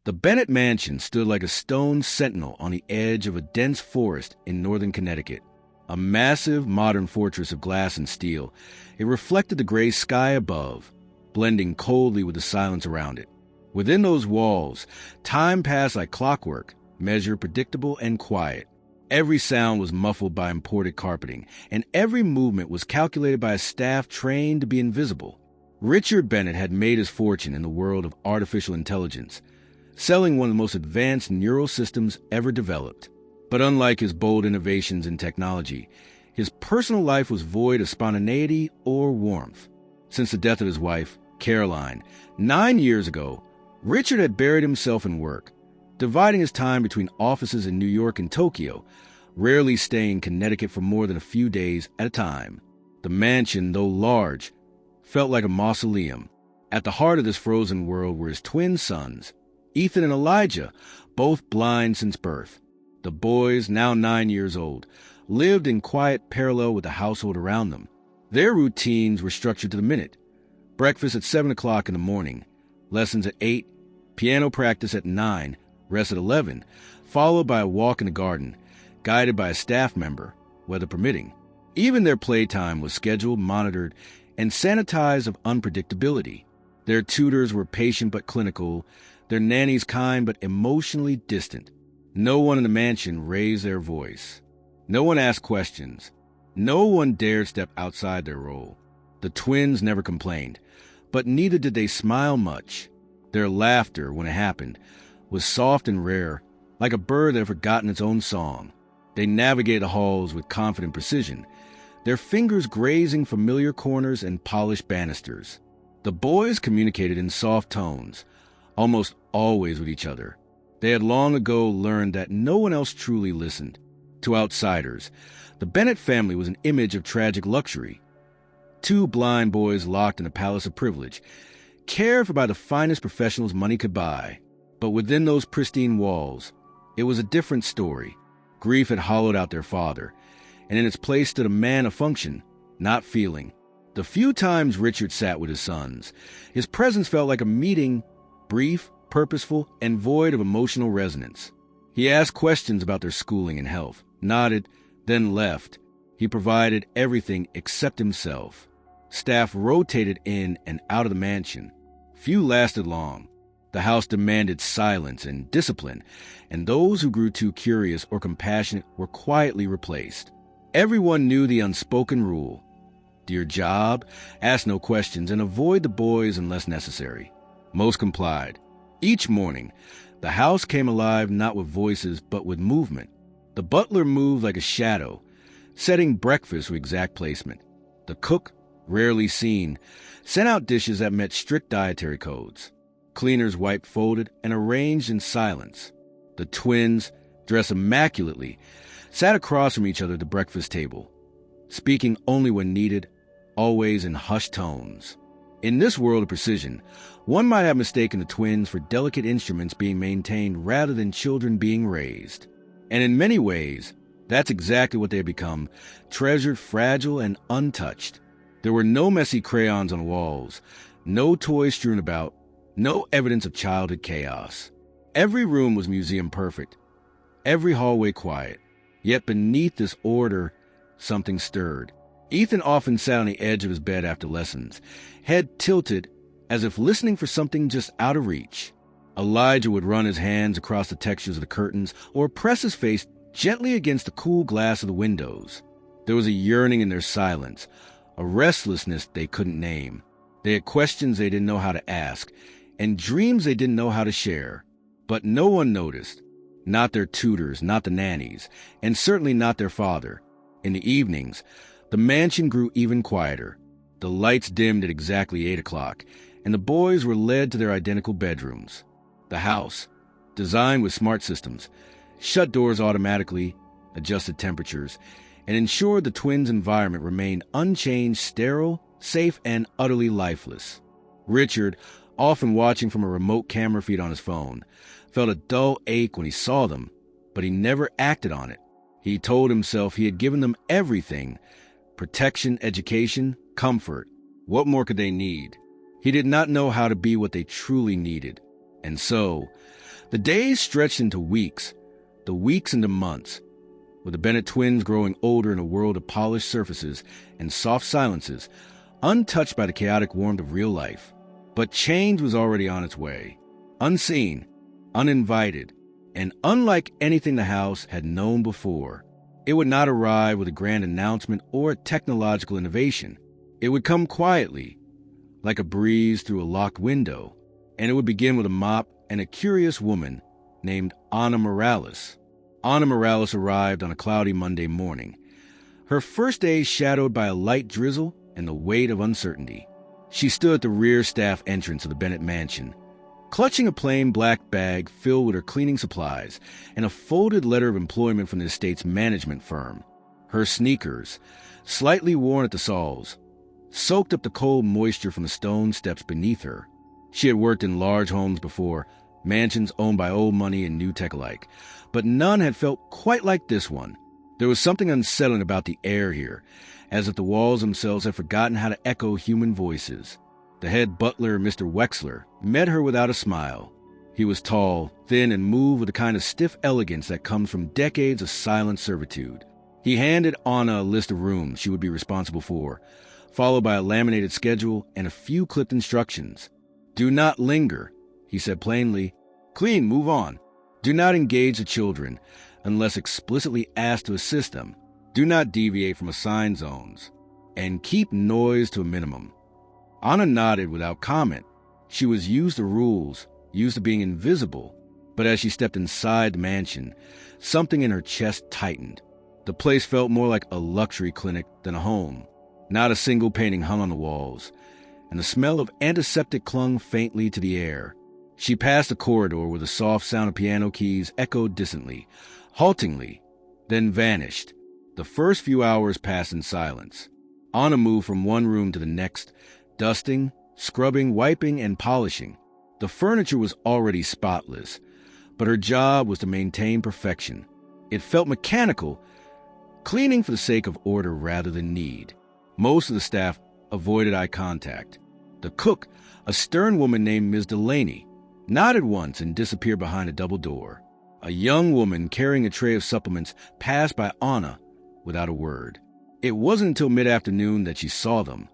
The Bennett mansion stood like a stone sentinel on the edge of a dense forest in northern Connecticut. A massive, modern fortress of glass and steel, it reflected the gray sky above, blending coldly with the silence around it. Within those walls, time passed like clockwork, measured, predictable, and quiet. Every sound was muffled by imported carpeting, and every movement was calculated by a staff trained to be invisible. Richard Bennett had made his fortune in the world of artificial intelligence, selling one of the most advanced neural systems ever developed. But unlike his bold innovations in technology, his personal life was void of spontaneity or warmth. Since the death of his wife, Caroline, 9 years ago, Richard had buried himself in work, dividing his time between offices in New York and Tokyo, rarely staying in Connecticut for more than a few days at a time. The mansion, though large, felt like a mausoleum. At the heart of this frozen world were his twin sons, Ethan and Elijah, both blind since birth. The boys, now 9 years old, lived in quiet parallel with the household around them. Their routines were structured to the minute. Breakfast at 7 o'clock in the morning, lessons at 8, piano practice at 9, rest at 11, followed by a walk in the garden, guided by a staff member, weather permitting. Even their playtime was scheduled, monitored, and sanitized of unpredictability. Their tutors were patient but clinical, their nannies kind but emotionally distant. No one in the mansion raised their voice. No one asked questions. No one dared step outside their role. The twins never complained, but neither did they smile much. Their laughter, when it happened, was soft and rare, like a bird that had forgotten its own song. They navigated the halls with confident precision, their fingers grazing familiar corners and polished banisters. The boys communicated in soft tones, almost always with each other. They had long ago learned that no one else truly listened. To outsiders, the Bennett family was an image of tragic luxury. Two blind boys locked in a palace of privilege, cared for by the finest professionals money could buy. But within those pristine walls, it was a different story. Grief had hollowed out their father, and in its place stood a man of function, not feeling. The few times Richard sat with his sons, his presence felt like a meeting, brief, purposeful, and void of emotional resonance. He asked questions about their schooling and health, nodded, then left. He provided everything except himself. Staff rotated in and out of the mansion. Few lasted long. The house demanded silence and discipline, and those who grew too curious or compassionate were quietly replaced. Everyone knew the unspoken rule. Do your job, ask no questions, and avoid the boys unless necessary. Most complied. Each morning, the house came alive not with voices but with movement. The butler moved like a shadow, setting breakfast with exact placement. The cook, rarely seen, sent out dishes that met strict dietary codes. Cleaners wiped folded and arranged in silence. The twins, dressed immaculately, sat across from each other at the breakfast table, speaking only when needed, always in hushed tones. In this world of precision, one might have mistaken the twins for delicate instruments being maintained rather than children being raised. And in many ways, that's exactly what they had become, treasured, fragile, and untouched. There were no messy crayons on the walls, no toys strewn about, no evidence of childhood chaos. Every room was museum perfect, every hallway quiet. Yet beneath this order, something stirred. Ethan often sat on the edge of his bed after lessons, head tilted as if listening for something just out of reach. Elijah would run his hands across the textures of the curtains or press his face gently against the cool glass of the windows. There was a yearning in their silence, a restlessness they couldn't name. They had questions they didn't know how to ask, and dreams they didn't know how to share. But no one noticed. Not their tutors, not the nannies, and certainly not their father. In the evenings, the mansion grew even quieter. The lights dimmed at exactly 8 o'clock, and the boys were led to their identical bedrooms. The house, designed with smart systems, shut doors automatically, adjusted temperatures, and ensured the twins' environment remained unchanged, sterile, safe, and utterly lifeless. Richard, often watching from a remote camera feed on his phone, felt a dull ache when he saw them, but he never acted on it. He told himself he had given them everything: protection, education, comfort. What more could they need? He did not know how to be what they truly needed. And so, The days stretched into weeks, the weeks into months, with the Bennett twins growing older in a world of polished surfaces and soft silences, untouched by the chaotic warmth of real life. But change was already on its way, unseen, uninvited, and unlike anything the house had known before. It would not arrive with a grand announcement or a technological innovation. It would come quietly, like a breeze through a locked window, and it would begin with a mop and a curious woman named Ana Morales. Ana Morales arrived on a cloudy Monday morning, her first day shadowed by a light drizzle and the weight of uncertainty. She stood at the rear staff entrance of the Bennett mansion, clutching a plain black bag filled with her cleaning supplies and a folded letter of employment from the estate's management firm. Her sneakers, slightly worn at the soles, soaked up the cold moisture from the stone steps beneath her. She had worked in large homes before, mansions owned by old money and new tech alike, but none had felt quite like this one. There was something unsettling about the air here, as if the walls themselves had forgotten how to echo human voices. The head butler, Mr. Wexler, met her without a smile. He was tall, thin, and moved with the kind of stiff elegance that comes from decades of silent servitude. He handed Anna a list of rooms she would be responsible for, followed by a laminated schedule and a few clipped instructions. "Do not linger," he said plainly. "Clean, move on. Do not engage the children unless explicitly asked to assist them. Do not deviate from assigned zones. And keep noise to a minimum." Anna nodded without comment. She was used to rules, used to being invisible. But as she stepped inside the mansion, something in her chest tightened. The place felt more like a luxury clinic than a home. Not a single painting hung on the walls, and the smell of antiseptic clung faintly to the air. She passed a corridor where the soft sound of piano keys echoed distantly, haltingly, then vanished. The first few hours passed in silence. Anna moved from one room to the next, dusting, scrubbing, wiping, and polishing. The furniture was already spotless, but her job was to maintain perfection. It felt mechanical, cleaning for the sake of order rather than need. Most of the staff avoided eye contact. The cook, a stern woman named Ms. Delaney, nodded once and disappeared behind a double door. A young woman carrying a tray of supplements passed by Anna without a word. It wasn't until mid-afternoon that she saw them.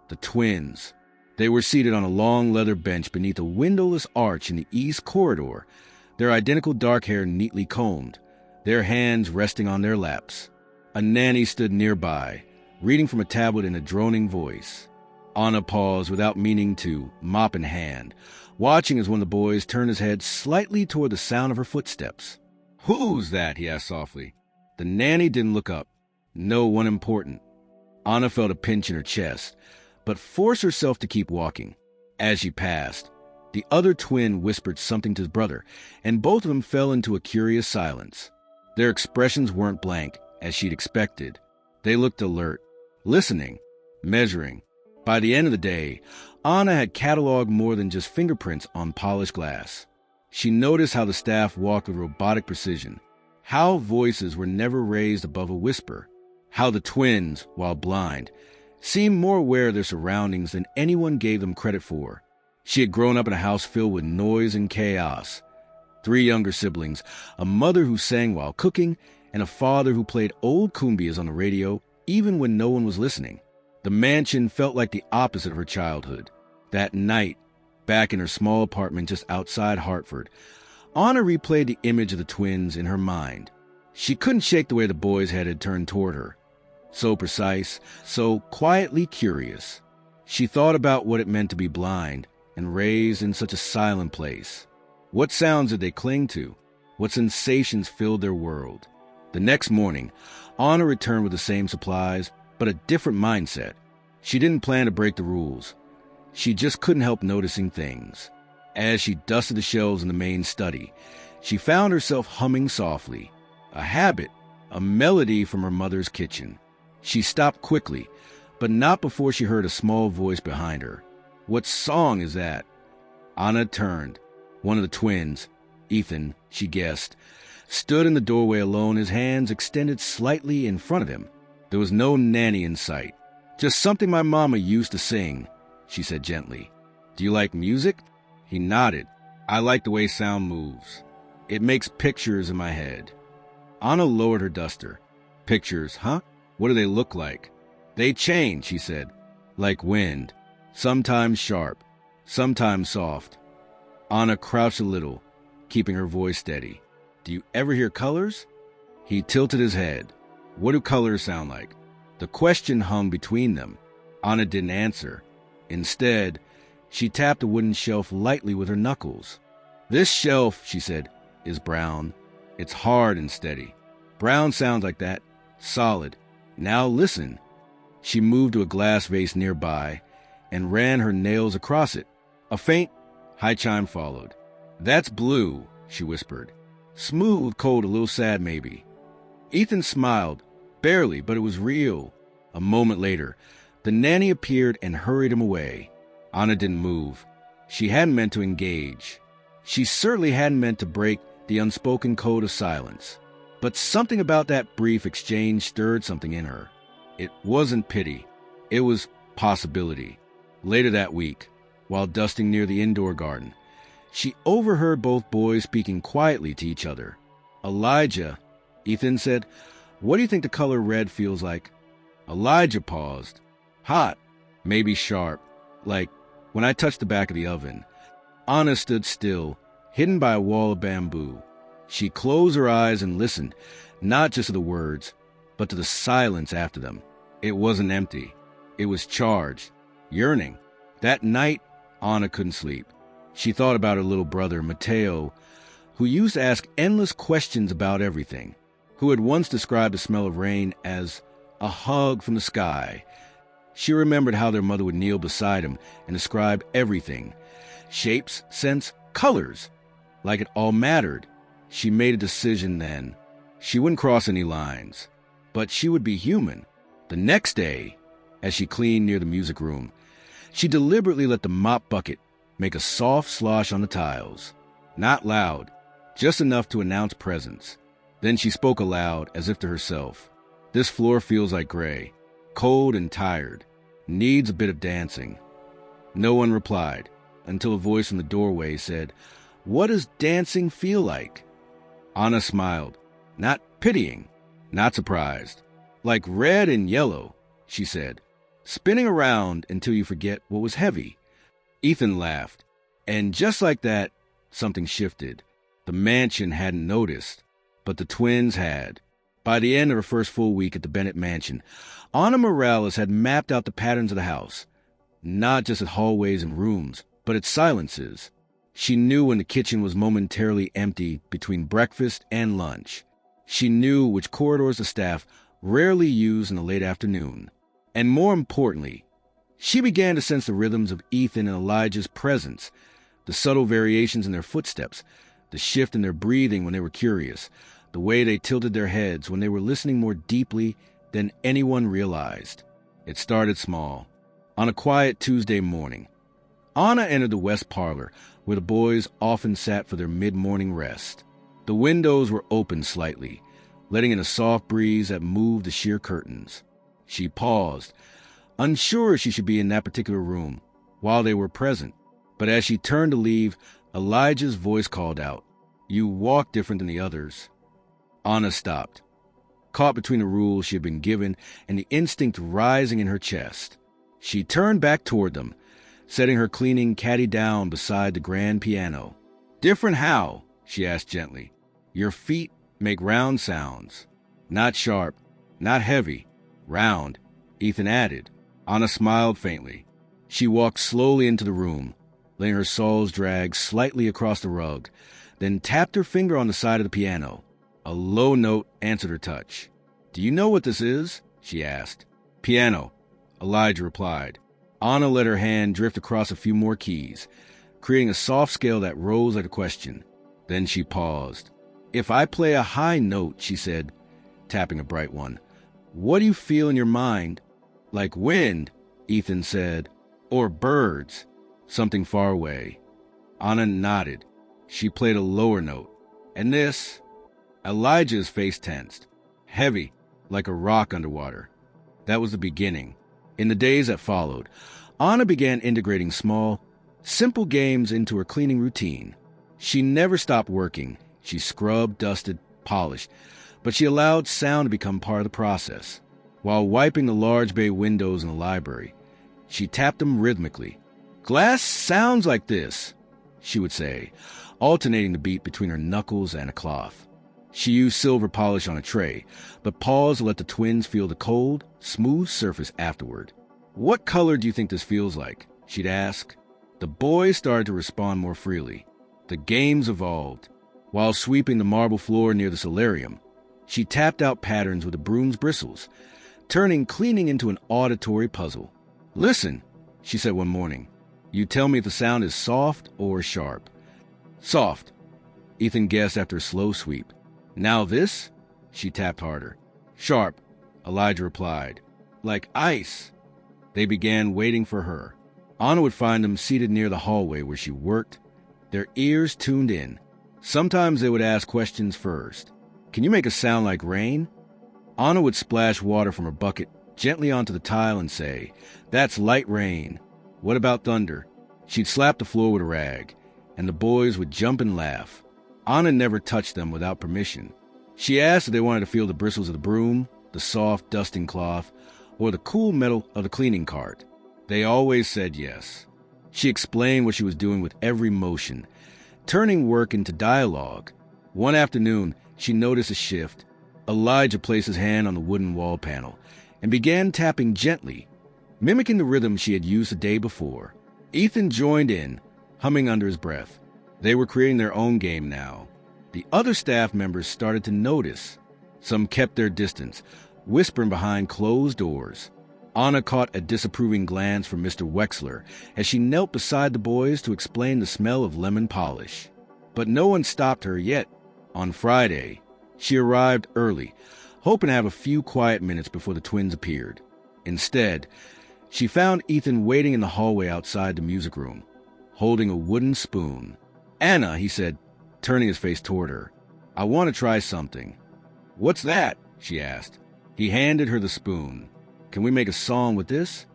The twins. They were seated on a long leather bench beneath a windowless arch in the east corridor, their identical dark hair neatly combed, their hands resting on their laps. A nanny stood nearby, reading from a tablet in a droning voice. Anna paused without meaning to, mop in hand, watching as one of the boys turned his head slightly toward the sound of her footsteps. "Who's that?" he asked softly. The nanny didn't look up. No one important. Anna felt a pinch in her chest, but forced herself to keep walking. As she passed, the other twin whispered something to his brother, and both of them fell into a curious silence. Their expressions weren't blank, as she'd expected. They looked alert, listening, measuring. By the end of the day, Anna had cataloged more than just fingerprints on polished glass. She noticed how the staff walked with robotic precision, how voices were never raised above a whisper, how the twins, while blind, seemed more aware of their surroundings than anyone gave them credit for. She had grown up in a house filled with noise and chaos. 3 younger siblings, a mother who sang while cooking, and a father who played old cumbias on the radio even when no one was listening. The mansion felt like the opposite of her childhood. That night, back in her small apartment just outside Hartford, Anna replayed the image of the twins in her mind. She couldn't shake the way the boy's head had turned toward her. So precise, so quietly curious. She thought about what it meant to be blind and raised in such a silent place. What sounds did they cling to? What sensations filled their world? The next morning, Anna returned with the same supplies, but a different mindset. She didn't plan to break the rules. She just couldn't help noticing things. As she dusted the shelves in the main study, she found herself humming softly. A habit, a melody from her mother's kitchen. She stopped quickly, but not before she heard a small voice behind her. "What song is that?" Anna turned. One of the twins, Ethan, she guessed, stood in the doorway alone, his hands extended slightly in front of him. There was no nanny in sight. "Just something my mama used to sing," she said gently. "Do you like music?" He nodded. I like the way sound moves. It makes pictures in my head. Anna lowered her duster. Pictures, huh? What do they look like? They change, he said, like wind, sometimes sharp, sometimes soft. Anna crouched a little, keeping her voice steady. Do you ever hear colors? He tilted his head. What do colors sound like? The question hung between them. Anna didn't answer. Instead, she tapped a wooden shelf lightly with her knuckles. This shelf, she said, is brown. It's hard and steady. Brown sounds like that. Solid. Now listen. She moved to a glass vase nearby and ran her nails across it. A faint, high chime followed. That's blue, she whispered. Smooth, cold, a little sad maybe. Ethan smiled, barely, but it was real. A moment later, the nanny appeared and hurried him away. Anna didn't move. She hadn't meant to engage. She certainly hadn't meant to break the unspoken code of silence. But something about that brief exchange stirred something in her. It wasn't pity. It was possibility. Later that week, while dusting near the indoor garden, she overheard both boys speaking quietly to each other. Elijah, Ethan said, what do you think the color red feels like? Elijah paused. Hot, maybe sharp, like when I touched the back of the oven. Anna stood still, hidden by a wall of bamboo. She closed her eyes and listened, not just to the words, but to the silence after them. It wasn't empty. It was charged, yearning. That night, Anna couldn't sleep. She thought about her little brother, Mateo, who used to ask endless questions about everything, who had once described the smell of rain as a hug from the sky. She remembered how their mother would kneel beside him and describe everything, shapes, scents, colors, like it all mattered. She made a decision then. She wouldn't cross any lines, but she would be human. The next day, as she cleaned near the music room, she deliberately let the mop bucket make a soft slosh on the tiles. Not loud, just enough to announce presence. Then she spoke aloud, as if to herself. This floor feels like gray, cold and tired, needs a bit of dancing. No one replied, until a voice from the doorway said, What does dancing feel like? Anna smiled, not pitying, not surprised. Like red and yellow, she said, spinning around until you forget what was heavy. Ethan laughed, and just like that, something shifted. The mansion hadn't noticed, but the twins had. By the end of her first full week at the Bennett mansion, Anna Morales had mapped out the patterns of the house, not just its hallways and rooms, but its silences. She knew when the kitchen was momentarily empty between breakfast and lunch. She knew which corridors the staff rarely used in the late afternoon. And more importantly, she began to sense the rhythms of Ethan and Elijah's presence, the subtle variations in their footsteps, the shift in their breathing when they were curious, the way they tilted their heads when they were listening more deeply than anyone realized. It started small. On a quiet Tuesday morning, Anna entered the west parlor, where the boys often sat for their mid-morning rest. The windows were open slightly, letting in a soft breeze that moved the sheer curtains. She paused, unsure if she should be in that particular room, while they were present. But as she turned to leave, Elijah's voice called out, You walk different than the others. Anna stopped, caught between the rules she had been given and the instinct rising in her chest. She turned back toward them, setting her cleaning caddy down beside the grand piano. Different how? She asked gently. Your feet make round sounds. Not sharp, not heavy. Round, Ethan added. Anna smiled faintly. She walked slowly into the room, letting her soles drag slightly across the rug, then tapped her finger on the side of the piano. A low note answered her touch. Do you know what this is? She asked. Piano, Elijah replied. Anna let her hand drift across a few more keys, creating a soft scale that rose like a question. Then she paused. If I play a high note, she said, tapping a bright one, what do you feel in your mind? Like wind, Ethan said, or birds, something far away. Anna nodded. She played a lower note. And this? Elijah's face tensed, heavy, like a rock underwater. That was the beginning. In the days that followed, Anna began integrating small, simple games into her cleaning routine. She never stopped working. She scrubbed, dusted, polished, but she allowed sound to become part of the process. While wiping the large bay windows in the library, she tapped them rhythmically. "Glass sounds like this," she would say, alternating the beat between her knuckles and a cloth. She used silver polish on a tray, but paused to let the twins feel the cold, smooth surface afterward. "What color do you think this feels like?" she'd ask. The boys started to respond more freely. The games evolved. While sweeping the marble floor near the solarium, she tapped out patterns with a broom's bristles, turning cleaning into an auditory puzzle. "Listen," she said one morning. "You tell me if the sound is soft or sharp." "Soft," Ethan guessed after a slow sweep. "Now this?" She tapped harder. "Sharp," Elijah replied. "Like ice." They began waiting for her. Anna would find them seated near the hallway where she worked, their ears tuned in. Sometimes they would ask questions first. "Can you make a sound like rain?" Anna would splash water from her bucket gently onto the tile and say, "That's light rain." "What about thunder?" She'd slap the floor with a rag, and the boys would jump and laugh. Anna never touched them without permission. She asked if they wanted to feel the bristles of the broom, the soft dusting cloth, or the cool metal of the cleaning cart. They always said yes. She explained what she was doing with every motion, turning work into dialogue. One afternoon, she noticed a shift. Elijah placed his hand on the wooden wall panel and began tapping gently, mimicking the rhythm she had used the day before. Ethan joined in, humming under his breath. They were creating their own game now. The other staff members started to notice. Some kept their distance, whispering behind closed doors. Anna caught a disapproving glance from Mr. Wexler as she knelt beside the boys to explain the smell of lemon polish. But no one stopped her yet. On Friday, she arrived early, hoping to have a few quiet minutes before the twins appeared. Instead, she found Ethan waiting in the hallway outside the music room, holding a wooden spoon. "Anna," he said, turning his face toward her, "I want to try something." "What's that?" she asked. He handed her the spoon. "Can we make a song with this?"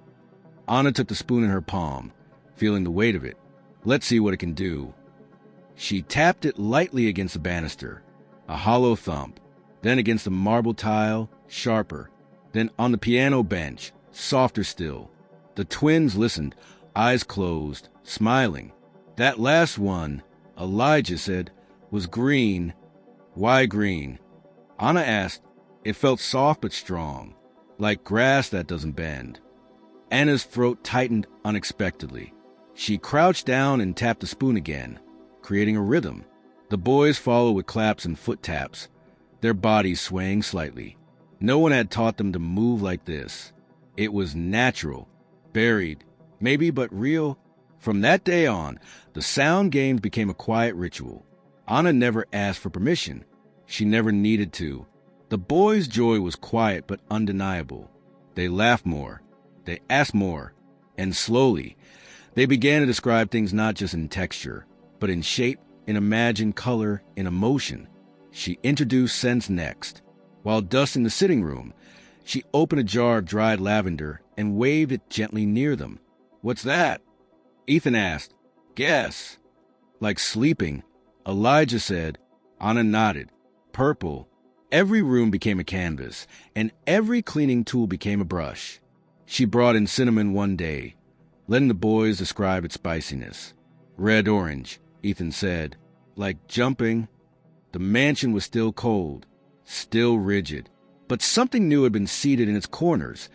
Anna took the spoon in her palm, feeling the weight of it. "Let's see what it can do." She tapped it lightly against the banister, a hollow thump, then against the marble tile, sharper, then on the piano bench, softer still. The twins listened, eyes closed, smiling. "That last one," Elijah said, "was green." "Why green?" Anna asked. It felt soft but strong, like grass that doesn't bend. Anna's throat tightened unexpectedly. She crouched down and tapped the spoon again, creating a rhythm. The boys followed with claps and foot taps, their bodies swaying slightly. No one had taught them to move like this. It was natural, buried, maybe, but real. From that day on, the sound games became a quiet ritual. Anna never asked for permission. She never needed to. The boys' joy was quiet but undeniable. They laughed more. They asked more. And slowly, they began to describe things not just in texture, but in shape, in imagined color, in emotion. She introduced scents next. While dusting the sitting room, she opened a jar of dried lavender and waved it gently near them. "What's that?" Ethan asked. "Guess." Like sleeping, Elijah said. Anna nodded. "Purple." Every room became a canvas, and every cleaning tool became a brush. She brought in cinnamon one day, letting the boys describe its spiciness. "Red-orange," Ethan said. "Like jumping." The mansion was still cold, still rigid, but something new had been seated in its corners.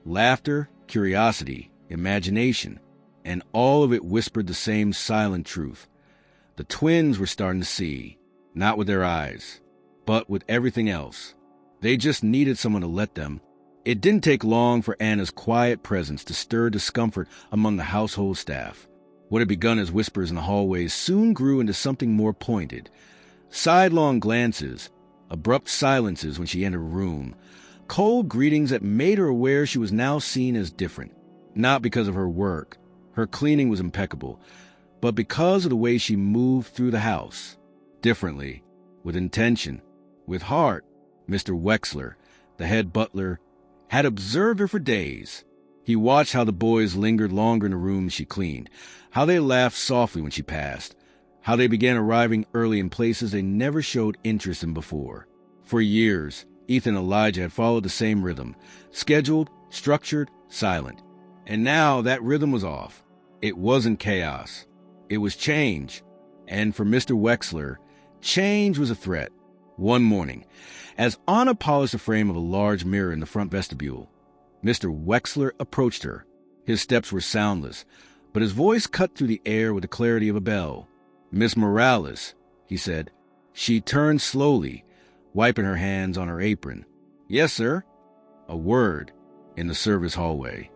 Laughter, curiosity, imagination, and all of it whispered the same silent truth. The twins were starting to see, not with their eyes, but with everything else. They just needed someone to let them. It didn't take long for Anna's quiet presence to stir discomfort among the household staff. What had begun as whispers in the hallways soon grew into something more pointed. Sidelong glances, abrupt silences when she entered a room, cold greetings that made her aware she was now seen as different, not because of her work. Her cleaning was impeccable, but because of the way she moved through the house. Differently, with intention, with heart. Mr. Wexler, the head butler, had observed her for days. He watched how the boys lingered longer in the rooms she cleaned, how they laughed softly when she passed, how they began arriving early in places they never showed interest in before. For years, Ethan and Elijah had followed the same rhythm, scheduled, structured, silent. And now that rhythm was off. It wasn't chaos. It was change. And for Mr. Wexler, change was a threat. One morning, as Anna polished the frame of a large mirror in the front vestibule, Mr. Wexler approached her. His steps were soundless, but his voice cut through the air with the clarity of a bell. "Miss Morales," he said. She turned slowly, wiping her hands on her apron. "Yes, sir." A word in the service hallway.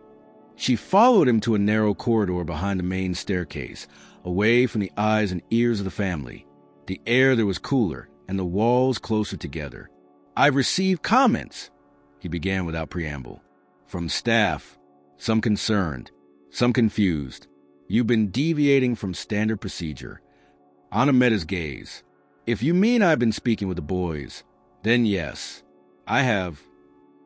She followed him to a narrow corridor behind the main staircase, away from the eyes and ears of the family. The air there was cooler, and the walls closer together. "I've received comments," he began without preamble. "From staff, some concerned, some confused. You've been deviating from standard procedure." Anna met his gaze. "If you mean I've been speaking with the boys, then yes, I have."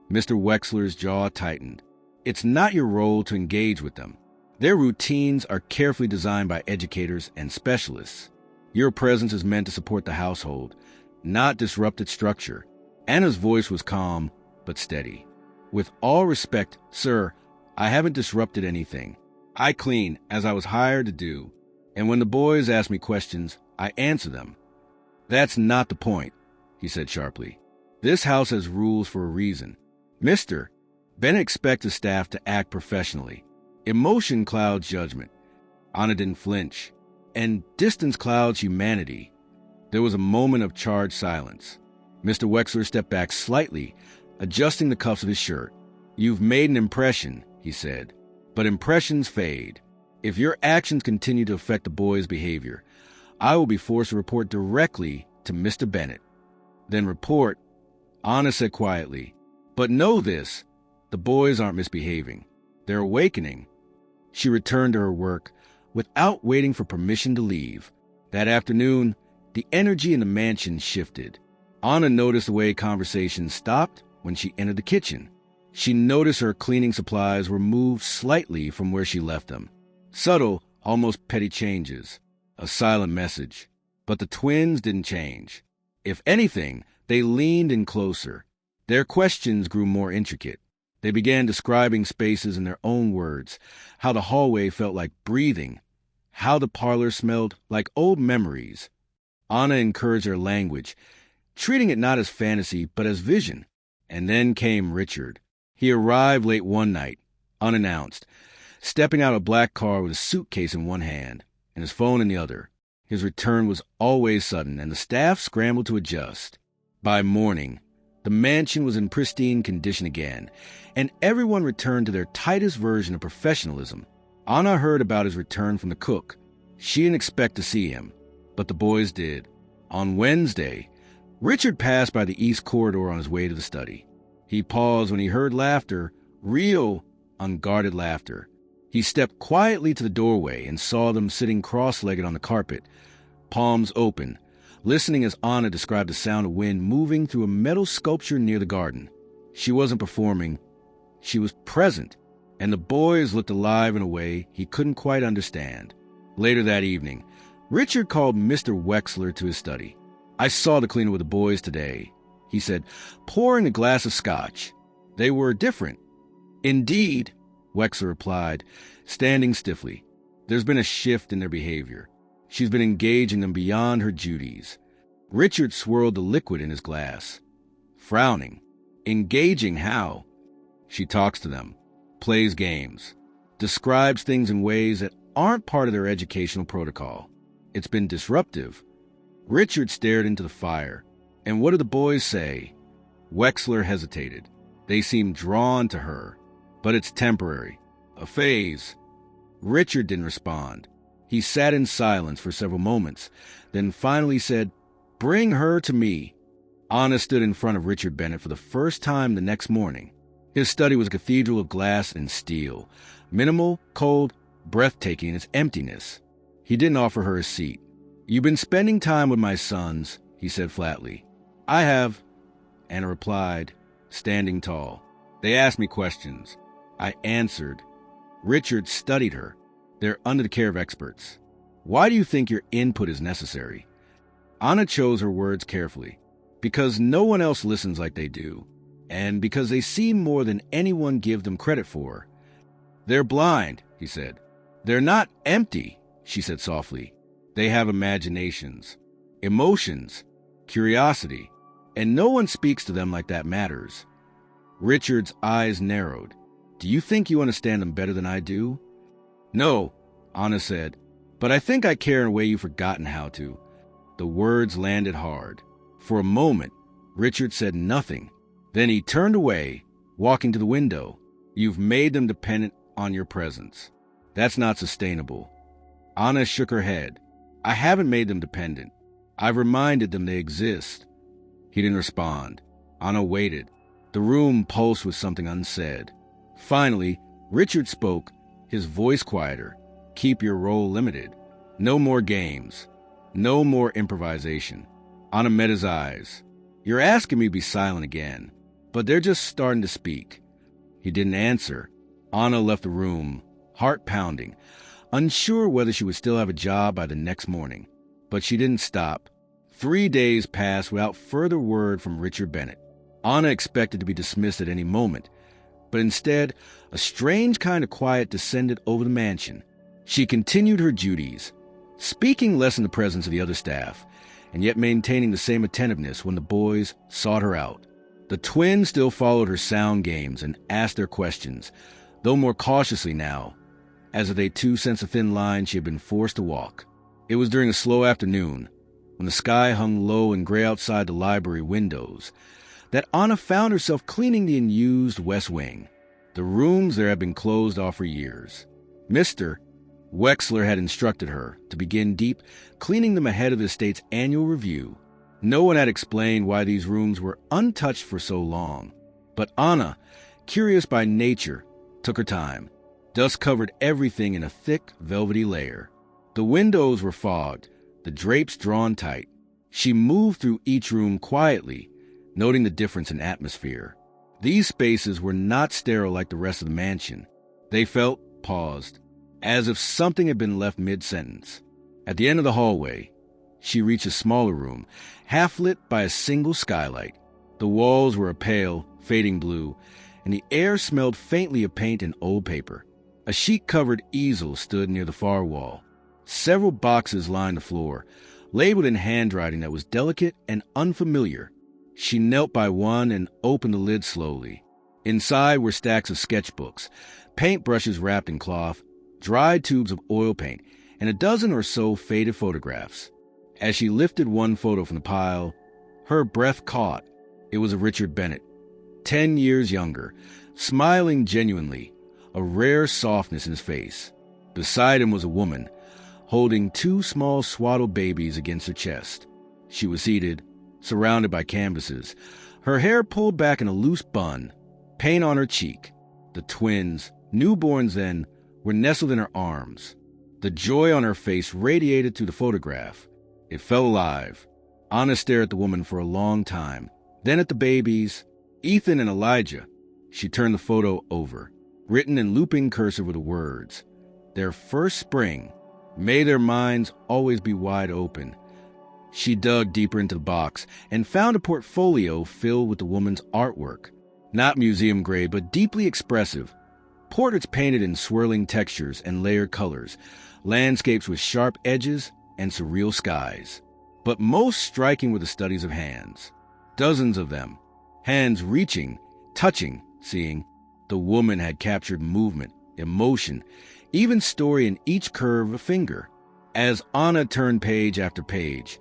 Mr. Wexler's jaw tightened. "It's not your role to engage with them. Their routines are carefully designed by educators and specialists. Your presence is meant to support the household, not disrupt its structure." Anna's voice was calm, but steady. "With all respect, sir, I haven't disrupted anything. I clean, as I was hired to do, and when the boys ask me questions, I answer them." "That's not the point," he said sharply. "This house has rules for a reason. Mr. Bennett expects the staff to act professionally. Emotion clouds judgment." Anna didn't flinch. "And distance clouds humanity." There was a moment of charged silence. Mr. Wexler stepped back slightly, adjusting the cuffs of his shirt. "You've made an impression," he said, "but impressions fade. If your actions continue to affect the boys' behavior, I will be forced to report directly to Mr. Bennett." "Then report," Anna said quietly. "But know this, the boys aren't misbehaving. They're awakening." She returned to her work without waiting for permission to leave. That afternoon, the energy in the mansion shifted. Anna noticed the way conversations stopped when she entered the kitchen. She noticed her cleaning supplies were moved slightly from where she left them. Subtle, almost petty changes. A silent message. But the twins didn't change. If anything, they leaned in closer. Their questions grew more intricate. They began describing spaces in their own words, how the hallway felt like breathing, how the parlor smelled like old memories. Anna encouraged their language, treating it not as fantasy but as vision. And then came Richard. He arrived late one night, unannounced, stepping out of a black car with a suitcase in one hand and his phone in the other. His return was always sudden, and the staff scrambled to adjust. By morning, the mansion was in pristine condition again, and everyone returned to their tightest version of professionalism. Anna heard about his return from the cook. She didn't expect to see him, but the boys did. On Wednesday, Richard passed by the east corridor on his way to the study. He paused when he heard laughter, real, unguarded laughter. He stepped quietly to the doorway and saw them sitting cross-legged on the carpet, palms open, listening as Anna described the sound of wind moving through a metal sculpture near the garden. She wasn't performing. She was present, and the boys looked alive in a way he couldn't quite understand. Later that evening, Richard called Mr. Wexler to his study. "I saw the cleaner with the boys today," he said, pouring a glass of scotch. "They were different." "Indeed," Wexler replied, standing stiffly. "There's been a shift in their behavior. She's been engaging them beyond her duties." Richard swirled the liquid in his glass, frowning. "Engaging how?" "She talks to them, plays games, describes things in ways that aren't part of their educational protocol. It's been disruptive." Richard stared into the fire. "And what do the boys say?" Wexler hesitated. "They seem drawn to her, but it's temporary, a phase." Richard didn't respond. He sat in silence for several moments, then finally said, "Bring her to me." Anna stood in front of Richard Bennett for the first time the next morning. His study was a cathedral of glass and steel, minimal, cold, breathtaking in its emptiness. He didn't offer her a seat. "You've been spending time with my sons," he said flatly. "I have," Anna replied, standing tall. "They asked me questions. I answered." Richard studied her. "They're under the care of experts." Why do you think your input is necessary? Anna chose her words carefully. Because no one else listens like they do, and because they see more than anyone give them credit for. They're blind, he said. They're not empty, she said softly. They have imaginations, emotions, curiosity, and no one speaks to them like that matters. Richard's eyes narrowed. Do you think you understand them better than I do? No, Anna said, but I think I care in a way you've forgotten how to. The words landed hard. For a moment, Richard said nothing. Then he turned away, walking to the window. You've made them dependent on your presence. That's not sustainable. Anna shook her head. I haven't made them dependent. I've reminded them they exist. He didn't respond. Anna waited. The room pulsed with something unsaid. Finally, Richard spoke, his voice quieter. Keep your role limited. No more games. No more improvisation. Anna met his eyes. You're asking me to be silent again, but they're just starting to speak. He didn't answer. Anna left the room, heart pounding, unsure whether she would still have a job by the next morning. But she didn't stop. 3 days passed without further word from Richard Bennett. Anna expected to be dismissed at any moment, but instead, a strange kind of quiet descended over the mansion. She continued her duties, speaking less in the presence of the other staff, and yet maintaining the same attentiveness when the boys sought her out. The twins still followed her sound games and asked their questions, though more cautiously now, as if they too sensed a thin line she had been forced to walk. It was during a slow afternoon, when the sky hung low and gray outside the library windows, that Anna found herself cleaning the unused west wing. The rooms there had been closed off for years. Mr. Wexler had instructed her to begin deep cleaning them ahead of the estate's annual review. No one had explained why these rooms were untouched for so long. But Anna, curious by nature, took her time. Dust covered everything in a thick, velvety layer. The windows were fogged, the drapes drawn tight. She moved through each room quietly, noting the difference in atmosphere. These spaces were not sterile like the rest of the mansion. They felt paused, as if something had been left mid-sentence. At the end of the hallway, she reached a smaller room, half-lit by a single skylight. The walls were a pale, fading blue, and the air smelled faintly of paint and old paper. A sheet-covered easel stood near the far wall. Several boxes lined the floor, labeled in handwriting that was delicate and unfamiliar. She knelt by one and opened the lid slowly. Inside were stacks of sketchbooks, paintbrushes wrapped in cloth, dried tubes of oil paint, and a dozen or so faded photographs. As she lifted one photo from the pile, her breath caught. It was of Richard Bennett, 10 years younger, smiling genuinely, a rare softness in his face. Beside him was a woman, holding 2 small swaddled babies against her chest. She was seated, surrounded by canvases, her hair pulled back in a loose bun, paint on her cheek. The twins, newborns then, were nestled in her arms. The joy on her face radiated through the photograph. It felt alive. Anna stared at the woman for a long time, then at the babies, Ethan and Elijah. She turned the photo over. Written in looping cursive were the words, "Their first spring. May their minds always be wide open." She dug deeper into the box and found a portfolio filled with the woman's artwork. Not museum grade, but deeply expressive. Portraits painted in swirling textures and layered colors, landscapes with sharp edges and surreal skies. But most striking were the studies of hands. Dozens of them. Hands reaching, touching, seeing. The woman had captured movement, emotion, even story in each curve of a finger. As Anna turned page after page,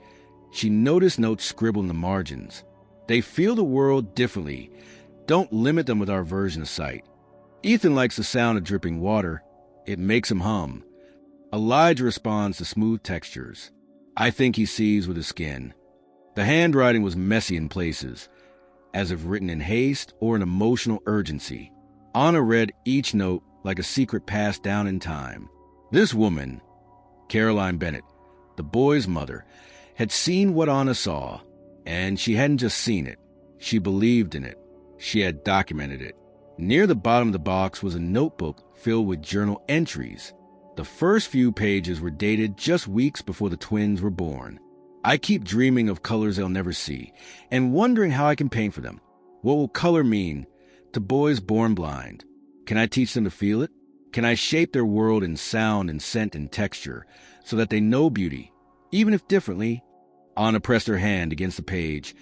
she noticed notes scribbled in the margins. They feel the world differently. Don't limit them with our version of sight. Ethan likes the sound of dripping water. It makes him hum. Elijah responds to smooth textures. I think he sees with his skin. The handwriting was messy in places, as if written in haste or an emotional urgency. Anna read each note like a secret passed down in time. This woman, Caroline Bennett, the boy's mother, had seen what Anna saw, and she hadn't just seen it. She believed in it. She had documented it. Near the bottom of the box was a notebook filled with journal entries. The first few pages were dated just weeks before the twins were born. I keep dreaming of colors they'll never see and wondering how I can paint for them. What will color mean to boys born blind? Can I teach them to feel it? Can I shape their world in sound and scent and texture so that they know beauty, even if differently? Anna pressed her hand against the page,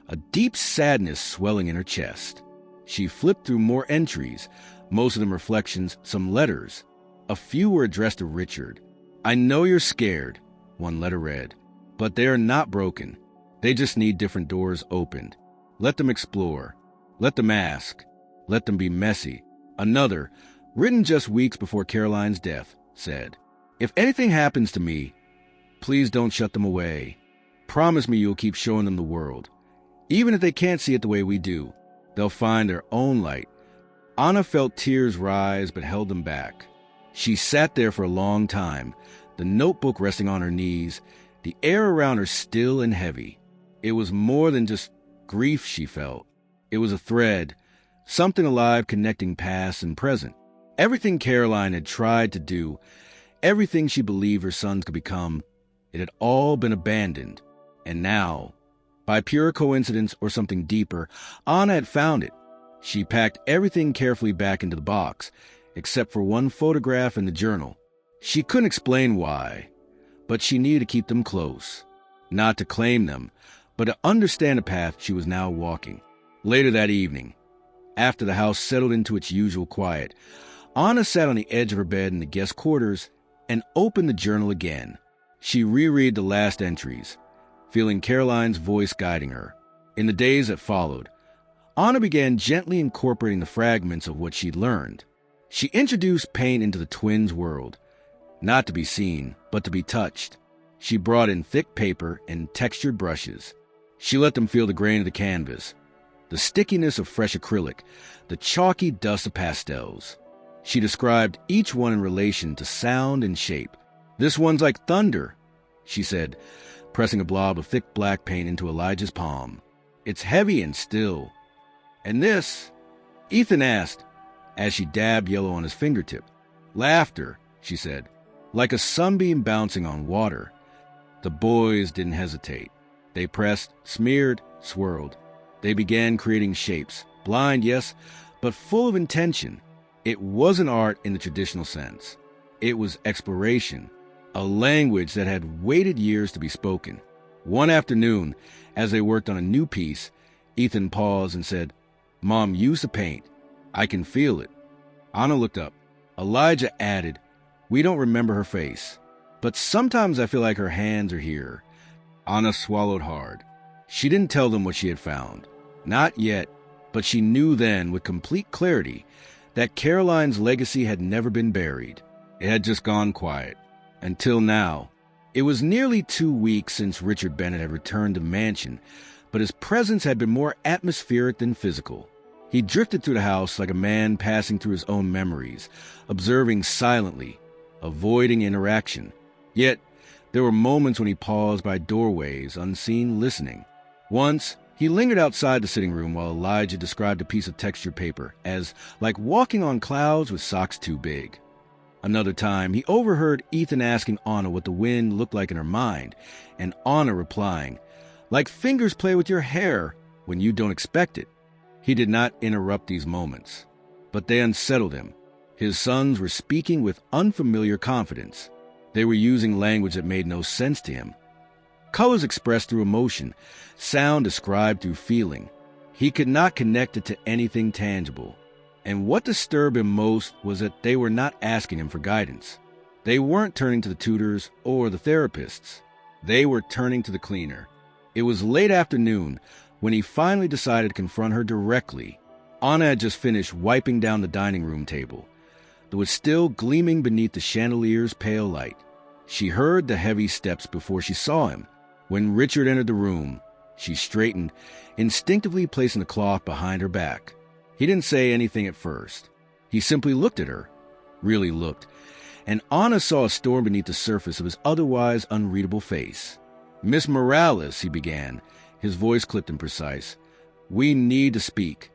a deep sadness swelling in her chest. She flipped through more entries, most of them reflections, some letters. A few were addressed to Richard. I know you're scared, one letter read, but they are not broken. They just need different doors opened. Let them explore. Let them ask. Let them be messy. Another, written just weeks before Caroline's death, said, if anything happens to me, please don't shut them away. Promise me you'll keep showing them the world. Even if they can't see it the way we do, they'll find their own light. Anna felt tears rise but held them back. She sat there for a long time, the notebook resting on her knees, the air around her still and heavy. It was more than just grief she felt. It was a thread, something alive connecting past and present. Everything Caroline had tried to do, everything she believed her sons could become, it had all been abandoned. And now, by pure coincidence or something deeper, Anna had found it. She packed everything carefully back into the box, except for one photograph in the journal. She couldn't explain why, but she needed to keep them close. Not to claim them, but to understand the path she was now walking. Later that evening, after the house settled into its usual quiet, Anna sat on the edge of her bed in the guest quarters and opened the journal again. She reread the last entries, feeling Caroline's voice guiding her. In the days that followed, Anna began gently incorporating the fragments of what she'd learned. She introduced paint into the twins' world, not to be seen, but to be touched. She brought in thick paper and textured brushes. She let them feel the grain of the canvas, the stickiness of fresh acrylic, the chalky dust of pastels. She described each one in relation to sound and shape. This one's like thunder, she said, pressing a blob of thick black paint into Elijah's palm. It's heavy and still. And this? Ethan asked, as she dabbed yellow on his fingertip. Laughter, she said, like a sunbeam bouncing on water. The boys didn't hesitate. They pressed, smeared, swirled. They began creating shapes, blind, yes, but full of intention. It wasn't art in the traditional sense. It was exploration, a language that had waited years to be spoken. One afternoon, as they worked on a new piece, Ethan paused and said, Mom, use the paint. I can feel it. Anna looked up. Elijah added, we don't remember her face, but sometimes I feel like her hands are here. Anna swallowed hard. She didn't tell them what she had found. Not yet, but she knew then with complete clarity that Caroline's legacy had never been buried. It had just gone quiet. Until now. It was nearly 2 weeks since Richard Bennett had returned to the mansion, but his presence had been more atmospheric than physical. He drifted through the house like a man passing through his own memories, observing silently, avoiding interaction. Yet, there were moments when he paused by doorways, unseen, listening. Once, he lingered outside the sitting room while Elijah described a piece of textured paper as like walking on clouds with socks too big. Another time, he overheard Ethan asking Anna what the wind looked like in her mind, and Anna replying, like fingers play with your hair when you don't expect it. He did not interrupt these moments, but they unsettled him. His sons were speaking with unfamiliar confidence. They were using language that made no sense to him. Colors expressed through emotion, sound described through feeling. He could not connect it to anything tangible. And what disturbed him most was that they were not asking him for guidance. They weren't turning to the tutors or the therapists. They were turning to the cleaner. It was late afternoon when he finally decided to confront her directly. Anna had just finished wiping down the dining room table, that was still gleaming beneath the chandelier's pale light. She heard the heavy steps before she saw him. When Richard entered the room, she straightened, instinctively placing the cloth behind her back. He didn't say anything at first. He simply looked at her, really looked, and Anna saw a storm beneath the surface of his otherwise unreadable face. Miss Morales, he began, his voice clipped and precise. We need to speak.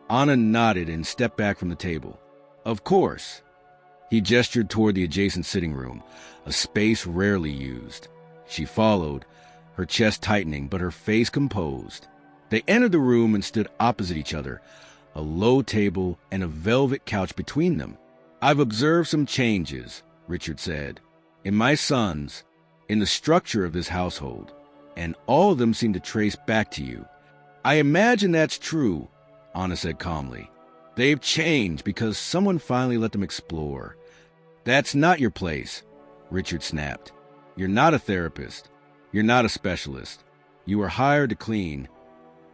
Anna nodded and stepped back from the table. Of course. He gestured toward the adjacent sitting room, a space rarely used. She followed, her chest tightening but her face composed. They entered the room and stood opposite each other, a low table and a velvet couch between them. "I've observed some changes," Richard said, "in my sons, in the structure of this household, and all of them seem to trace back to you." "I imagine that's true," Anna said calmly. "They've changed because someone finally let them explore." "That's not your place," Richard snapped. "You're not a therapist. You're not a specialist. You were hired to clean."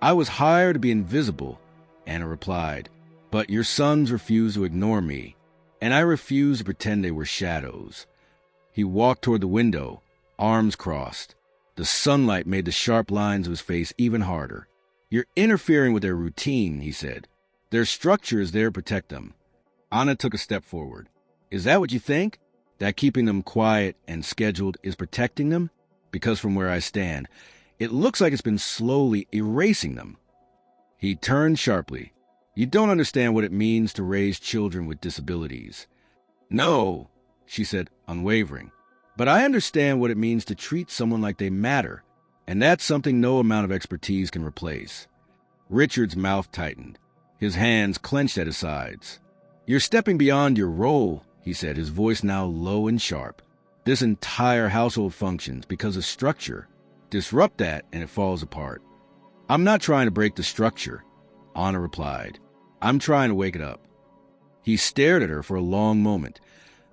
"I was hired to be invisible," Anna replied. "But your sons refuse to ignore me, and I refuse to pretend they were shadows." He walked toward the window, arms crossed. The sunlight made the sharp lines of his face even harder. "You're interfering with their routine," he said. "Their structure is there to protect them." Anna took a step forward. "Is that what you think? That keeping them quiet and scheduled is protecting them? Because from where I stand, it looks like it's been slowly erasing them." He turned sharply. "You don't understand what it means to raise children with disabilities." "No," she said, unwavering. "But I understand what it means to treat someone like they matter, and that's something no amount of expertise can replace." Richard's mouth tightened. His hands clenched at his sides. "You're stepping beyond your role," he said, his voice now low and sharp. "This entire household functions because of structure. Disrupt that and it falls apart." "I'm not trying to break the structure," Anna replied. "I'm trying to wake it up." He stared at her for a long moment,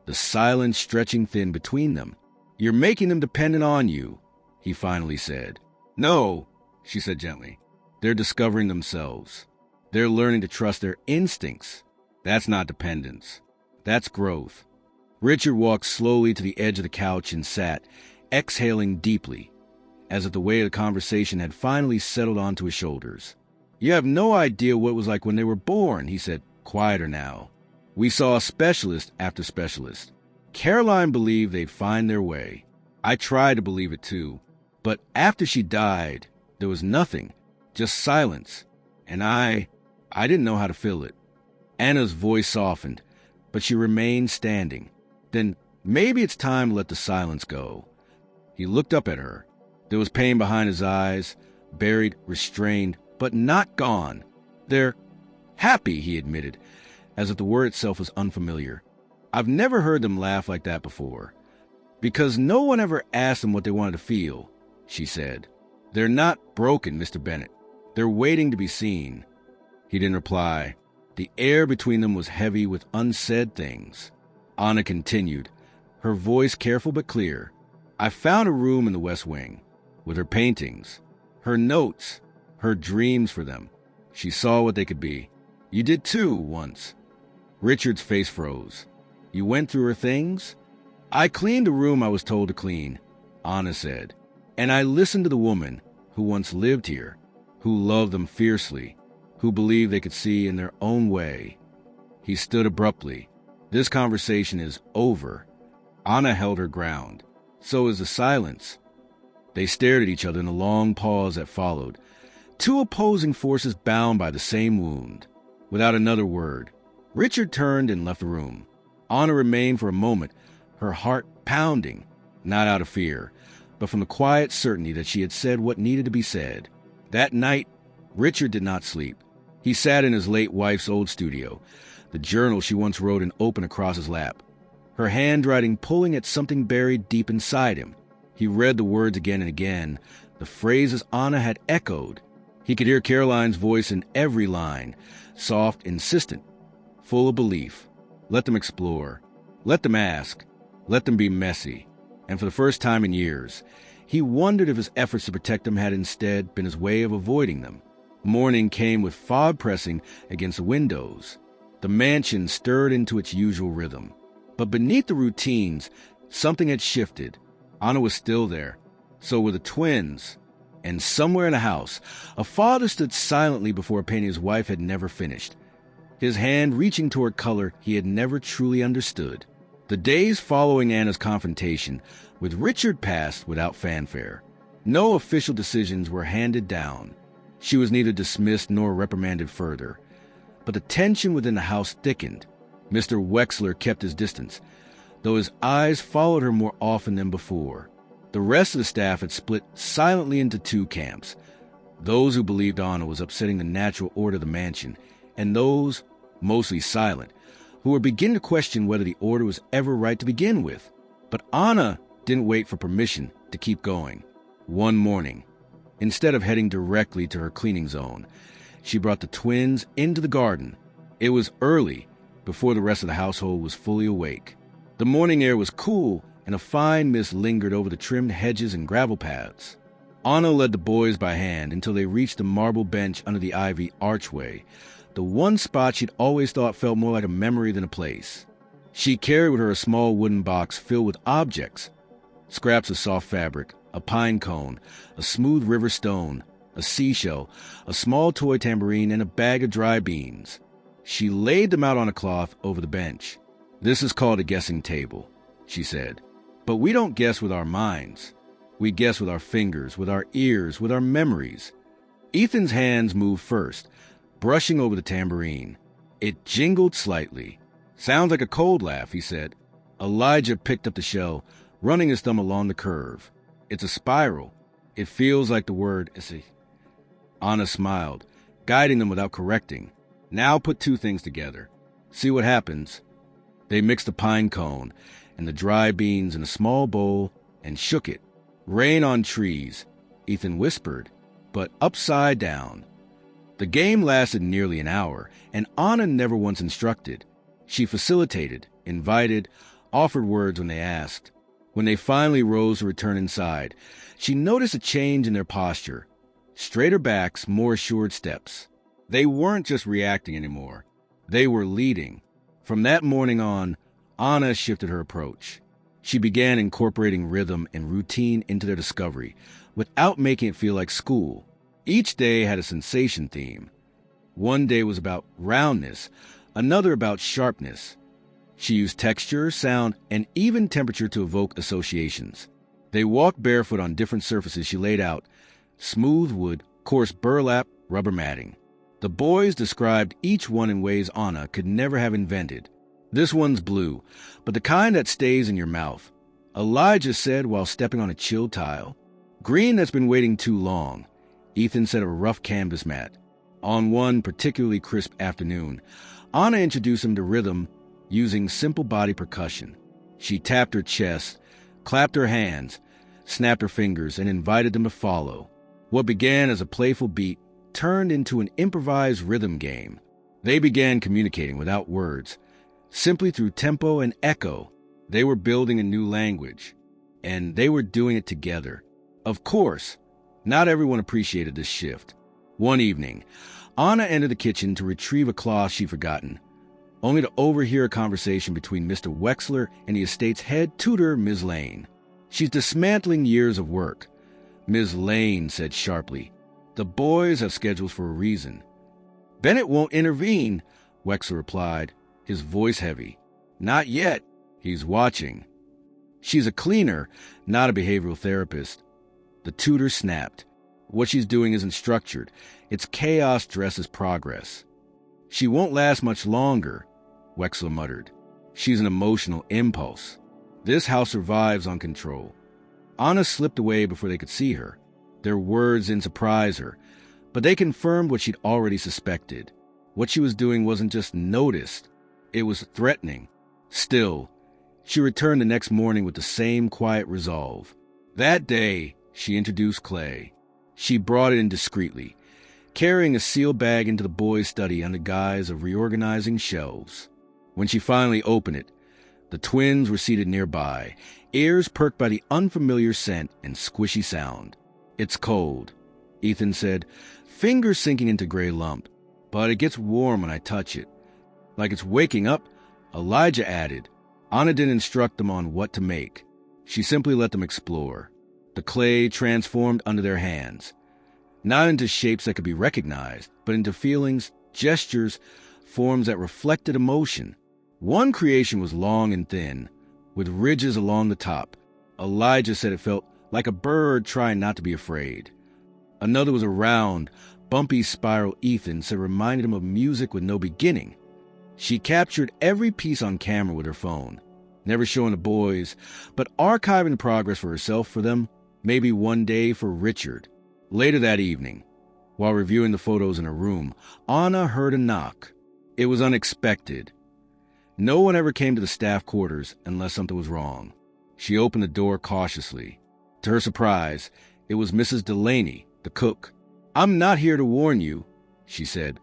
the silence stretching thin between them. "You're making them dependent on you," he finally said. "No," she said gently. "They're discovering themselves. They're learning to trust their instincts. That's not dependence. That's growth." Richard walked slowly to the edge of the couch and sat, exhaling deeply, as if the weight of the conversation had finally settled onto his shoulders. "You have no idea what it was like when they were born," he said, quieter now. "We saw specialist after specialist. Caroline believed they'd find their way. I tried to believe it too. But after she died, there was nothing, just silence. And I didn't know how to fill it." Anna's voice softened, but she remained standing. "Then maybe it's time to let the silence go." He looked up at her. There was pain behind his eyes, buried, restrained, but not gone. "They're happy," he admitted, as if the word itself was unfamiliar. "I've never heard them laugh like that before." "Because no one ever asked them what they wanted to feel," she said. "They're not broken, Mr. Bennett. They're waiting to be seen." He didn't reply. The air between them was heavy with unsaid things. Anna continued, her voice careful but clear. "I found a room in the West Wing, with her paintings, her notes, her dreams for them. She saw what they could be. You did too, once." Richard's face froze. "You went through her things?" "I cleaned the room I was told to clean," Anna said. "And I listened to the woman who once lived here, who loved them fiercely, who believed they could see in their own way." He stood abruptly. "This conversation is over." Anna held her ground. So is the silence. They stared at each other in the long pause that followed, two opposing forces bound by the same wound. Without another word, Richard turned and left the room. Anna remained for a moment, her heart pounding, not out of fear, but from the quiet certainty that she had said what needed to be said. That night, Richard did not sleep. He sat in his late wife's old studio, the journal she once wrote in open across his lap, her handwriting pulling at something buried deep inside him. He read the words again and again, the phrases Anna had echoed. He could hear Caroline's voice in every line, soft, insistent, full of belief. Let them explore. Let them ask. Let them be messy. And for the first time in years, he wondered if his efforts to protect them had instead been his way of avoiding them. Morning came with fog pressing against the windows. The mansion stirred into its usual rhythm. But beneath the routines, something had shifted. Anna was still there. So were the twins. And somewhere in the house, a father stood silently before a painting his wife had never finished, his hand reaching toward color he had never truly understood. The days following Anna's confrontation with Richard passed without fanfare. No official decisions were handed down. She was neither dismissed nor reprimanded further. But the tension within the house thickened. Mr. Wexler kept his distance, though his eyes followed her more often than before. The rest of the staff had split silently into two camps: those who believed Anna was upsetting the natural order of the mansion, and those, mostly silent, who were beginning to question whether the order was ever right to begin with. But Anna didn't wait for permission to keep going. One morning, instead of heading directly to her cleaning zone, she brought the twins into the garden. It was early, before the rest of the household was fully awake. The morning air was cool, and a fine mist lingered over the trimmed hedges and gravel paths. Anna led the boys by hand until they reached the marble bench under the ivy archway, the one spot she'd always thought felt more like a memory than a place. She carried with her a small wooden box filled with objects: scraps of soft fabric, a pine cone, a smooth river stone, a seashell, a small toy tambourine, and a bag of dry beans. She laid them out on a cloth over the bench. "This is called a guessing table," she said. "But we don't guess with our minds. We guess with our fingers, with our ears, with our memories." Ethan's hands moved first, brushing over the tambourine. It jingled slightly. "Sounds like a cold laugh," he said. Elijah picked up the shell, running his thumb along the curve. "It's a spiral. It feels like the word issy." Anna smiled, guiding them without correcting. "Now put two things together. See what happens." They mixed the pine cone and the dry beans in a small bowl and shook it. "Rain on trees," Ethan whispered, "but upside down." The game lasted nearly an hour, and Anna never once instructed. She facilitated, invited, offered words when they asked. When they finally rose to return inside, she noticed a change in their posture: straighter backs, more assured steps. They weren't just reacting anymore. They were leading. From that morning on, Anna shifted her approach. She began incorporating rhythm and routine into their discovery, without making it feel like school. Each day had a sensation theme. One day was about roundness, another about sharpness. She used texture, sound, and even temperature to evoke associations. They walked barefoot on different surfaces she laid out: smooth wood, coarse burlap, rubber matting. The boys described each one in ways Anna could never have invented. "This one's blue, but the kind that stays in your mouth," Elijah said while stepping on a chilled tile. "Green that's been waiting too long," Ethan said of a rough canvas mat. On one particularly crisp afternoon, Anna introduced him to rhythm using simple body percussion. She tapped her chest, clapped her hands, snapped her fingers, and invited them to follow. What began as a playful beat turned into an improvised rhythm game. They began communicating without words, simply through tempo and echo. They were building a new language, and they were doing it together. Of course, not everyone appreciated this shift. One evening, Anna entered the kitchen to retrieve a cloth she'd forgotten, only to overhear a conversation between Mr. Wexler and the estate's head tutor, Ms. Lane. "She's dismantling years of work," Ms. Lane said sharply. "The boys have schedules for a reason." "Bennett won't intervene," Wexler replied, his voice heavy. "Not yet. He's watching." "She's a cleaner, not a behavioral therapist." The tutor snapped. "What she's doing isn't structured. It's chaos dressed as progress." "She won't last much longer," Wexler muttered. "She's an emotional impulse. This house survives on control." Anna slipped away before they could see her. Their words didn't surprise her, but they confirmed what she'd already suspected. What she was doing wasn't just noticed, it was threatening. Still, she returned the next morning with the same quiet resolve. That day, she introduced Clay. She brought it in discreetly, carrying a sealed bag into the boys' study under guise of reorganizing shelves. When she finally opened it, the twins were seated nearby, ears perked by the unfamiliar scent and squishy sound. "It's cold," Ethan said, fingers sinking into gray lump, "but it gets warm when I touch it." "Like it's waking up," Elijah added. Anna didn't instruct them on what to make. She simply let them explore. The clay transformed under their hands, not into shapes that could be recognized, but into feelings, gestures, forms that reflected emotion. One creation was long and thin, with ridges along the top. Elijah said it felt like a bird trying not to be afraid. Another was a round, bumpy spiral Ethan said reminded him of music with no beginning. She captured every piece on camera with her phone, never showing the boys, but archiving progress for herself for them, maybe one day for Richard. Later that evening, while reviewing the photos in her room, Anna heard a knock. It was unexpected. No one ever came to the staff quarters unless something was wrong. She opened the door cautiously. To her surprise, it was Mrs. Delaney, the cook. "I'm not here to warn you," she said,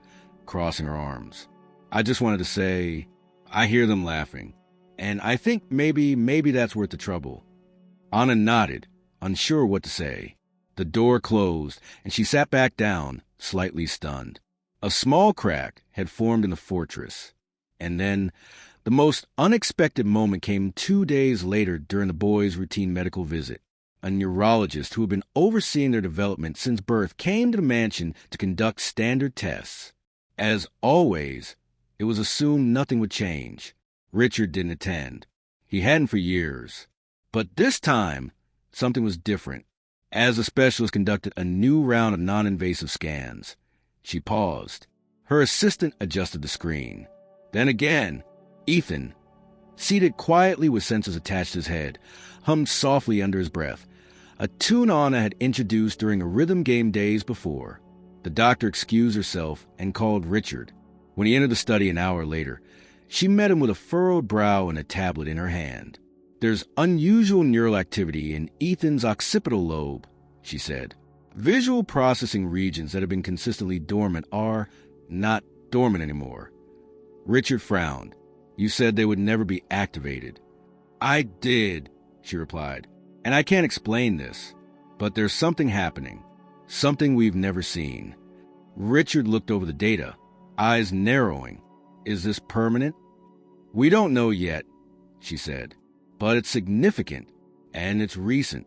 crossing her arms. "I just wanted to say, I hear them laughing, and I think maybe that's worth the trouble." Anna nodded, unsure what to say. The door closed, and she sat back down, slightly stunned. A small crack had formed in the fortress. And then, the most unexpected moment came 2 days later during the boys' routine medical visit. A neurologist who had been overseeing their development since birth came to the mansion to conduct standard tests. As always, it was assumed nothing would change. Richard didn't attend. He hadn't for years. But this time, something was different. As the specialist conducted a new round of non-invasive scans, she paused. Her assistant adjusted the screen. Then again, Ethan, seated quietly with sensors attached to his head, hummed softly under his breath, a tune Anna had introduced during a rhythm game days before. The doctor excused herself and called Richard. When he entered the study an hour later, she met him with a furrowed brow and a tablet in her hand. "There's unusual neural activity in Ethan's occipital lobe," she said. "Visual processing regions that have been consistently dormant are not dormant anymore." Richard frowned. "You said they would never be activated." "I did," she replied. "And I can't explain this, but there's something happening. Something we've never seen." Richard looked over the data, eyes narrowing. "Is this permanent?" "We don't know yet," she said. "But it's significant, and it's recent."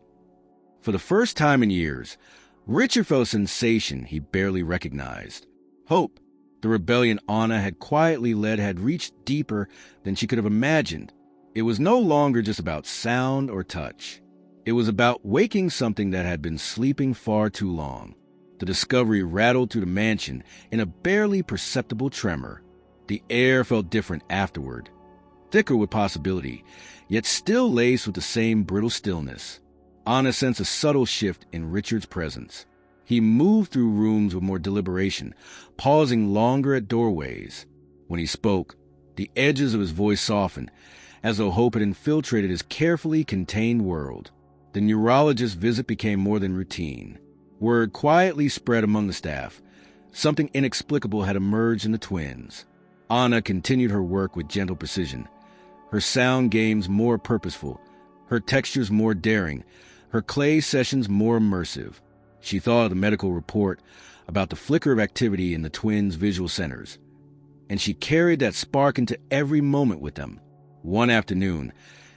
For the first time in years, Richard felt a sensation he barely recognized. Hope, the rebellion Anna had quietly led, had reached deeper than she could have imagined. It was no longer just about sound or touch. It was about waking something that had been sleeping far too long. The discovery rattled through the mansion in a barely perceptible tremor. The air felt different afterward, thicker with possibility, yet still laced with the same brittle stillness. Anna sensed a subtle shift in Richard's presence. He moved through rooms with more deliberation, pausing longer at doorways. When he spoke, the edges of his voice softened, as though hope had infiltrated his carefully contained world. The neurologist's visit became more than routine. Word quietly spread among the staff. Something inexplicable had emerged in the twins. Anna continued her work with gentle precision. Her sound games more purposeful, her textures more daring, her clay sessions more immersive. She thought of the medical report about the flicker of activity in the twins' visual centers, and she carried that spark into every moment with them. One afternoon,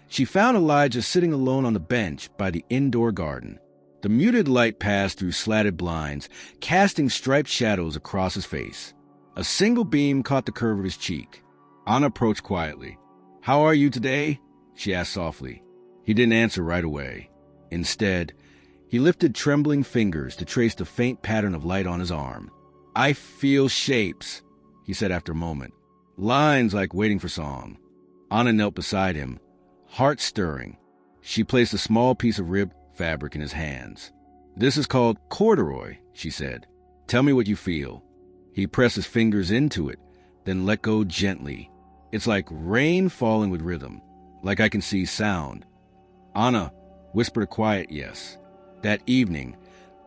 she found Elijah sitting alone on the bench by the indoor garden. The muted light passed through slatted blinds, casting striped shadows across his face. A single beam caught the curve of his cheek. Anna approached quietly. "How are you today?" she asked softly. He didn't answer right away. Instead, he lifted trembling fingers to trace the faint pattern of light on his arm. "I feel shapes," he said after a moment. "Lines like waiting for song." Anna knelt beside him, heart stirring. She placed a small piece of ribbed fabric in his hands. "This is called corduroy," she said. "Tell me what you feel." He pressed his fingers into it, then let go gently. "It's like rain falling with rhythm, like I can see sound." Anna whispered a quiet yes. That evening,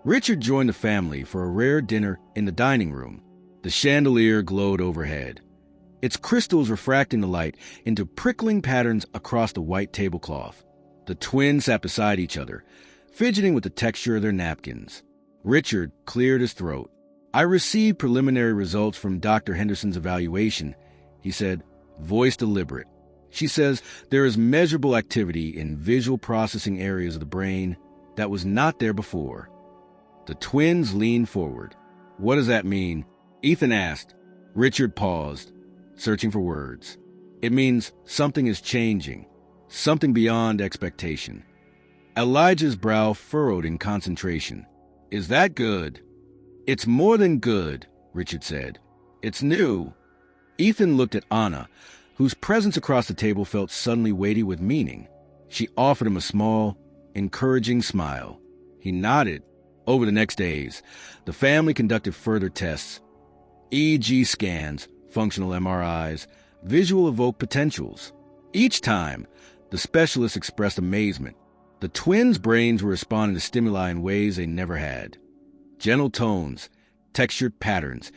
Richard joined the family for a rare dinner in the dining room. The chandelier glowed overhead, its crystals refracting the light into prickling patterns across the white tablecloth. The twins sat beside each other, fidgeting with the texture of their napkins. Richard cleared his throat. "I received preliminary results from Dr. Henderson's evaluation," he said, voice deliberate. "She says there is measurable activity in visual processing areas of the brain that was not there before." The twins leaned forward. "What does that mean?" Ethan asked. Richard paused, searching for words. "It means something is changing, something beyond expectation." Elijah's brow furrowed in concentration. "Is that good?" "It's more than good," Richard said. "It's new. Ethan looked at Anna, whose presence across the table felt suddenly weighty with meaning. She offered him a small, encouraging smile. He nodded. Over the next days, the family conducted further tests. EEG scans, functional MRIs, visual evoked potentials. Each time, the specialist expressed amazement. The twins' brains were responding to stimuli in ways they never had. Gentle tones, textured patterns,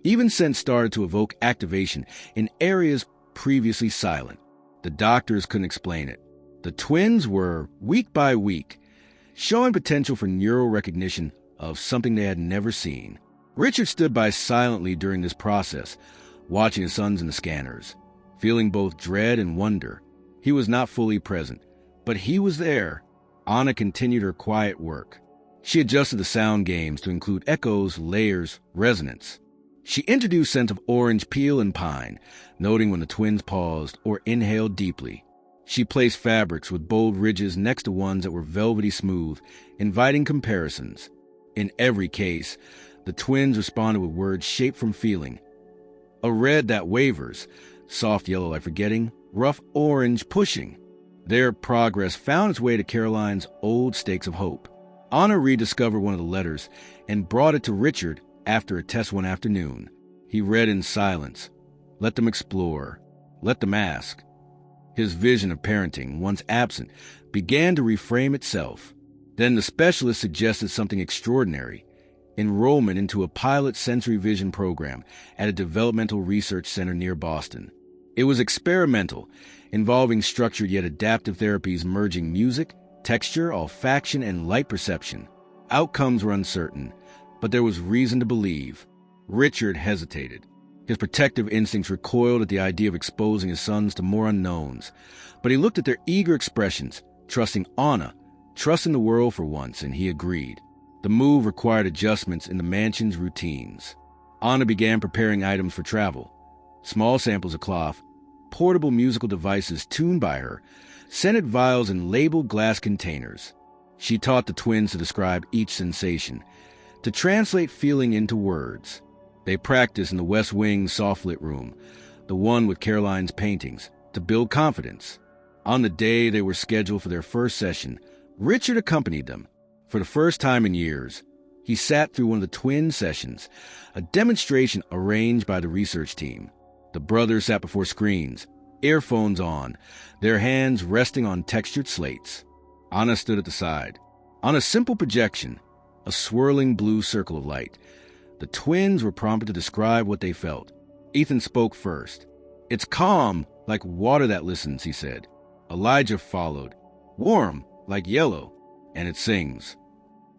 even scent started to evoke activation in areas previously silent. The doctors couldn't explain it. The twins were, week by week, showing potential for neural recognition of something they had never seen. Richard stood by silently during this process, watching his sons in the scanners, feeling both dread and wonder. He was not fully present, but he was there. Anna continued her quiet work. She adjusted the sound games to include echoes, layers, resonance. She introduced scents of orange peel and pine, noting when the twins paused or inhaled deeply. She placed fabrics with bold ridges next to ones that were velvety smooth, inviting comparisons. In every case, the twins responded with words shaped from feeling. A red that wavers, soft yellow like forgetting, rough orange pushing. Their progress found its way to Caroline's old stakes of hope. Anna rediscovered one of the letters and brought it to Richard after a test one afternoon. He read in silence. Let them explore. Let them ask. His vision of parenting, once absent, began to reframe itself. Then the specialist suggested something extraordinary: enrollment into a pilot sensory vision program at a developmental research center near Boston. It was experimental, involving structured yet adaptive therapies merging music, texture, olfaction, and light perception. Outcomes were uncertain, but there was reason to believe. Richard hesitated. His protective instincts recoiled at the idea of exposing his sons to more unknowns, but he looked at their eager expressions, trusting Anna, trusting the world for once, and he agreed. The move required adjustments in the mansion's routines. Anna began preparing items for travel. Small samples of cloth, portable musical devices tuned by her, scented vials in labeled glass containers. She taught the twins to describe each sensation, to translate feeling into words. They practiced in the West Wing's soft-lit room, the one with Caroline's paintings, to build confidence. On the day they were scheduled for their first session, Richard accompanied them. For the first time in years, he sat through one of the twin sessions, a demonstration arranged by the research team. The brothers sat before screens, earphones on, their hands resting on textured slates. Anna stood at the side. On a simple projection, a swirling blue circle of light, the twins were prompted to describe what they felt. Ethan spoke first. It's calm, like water that listens, he said. Elijah followed. Warm, like yellow, and it sings.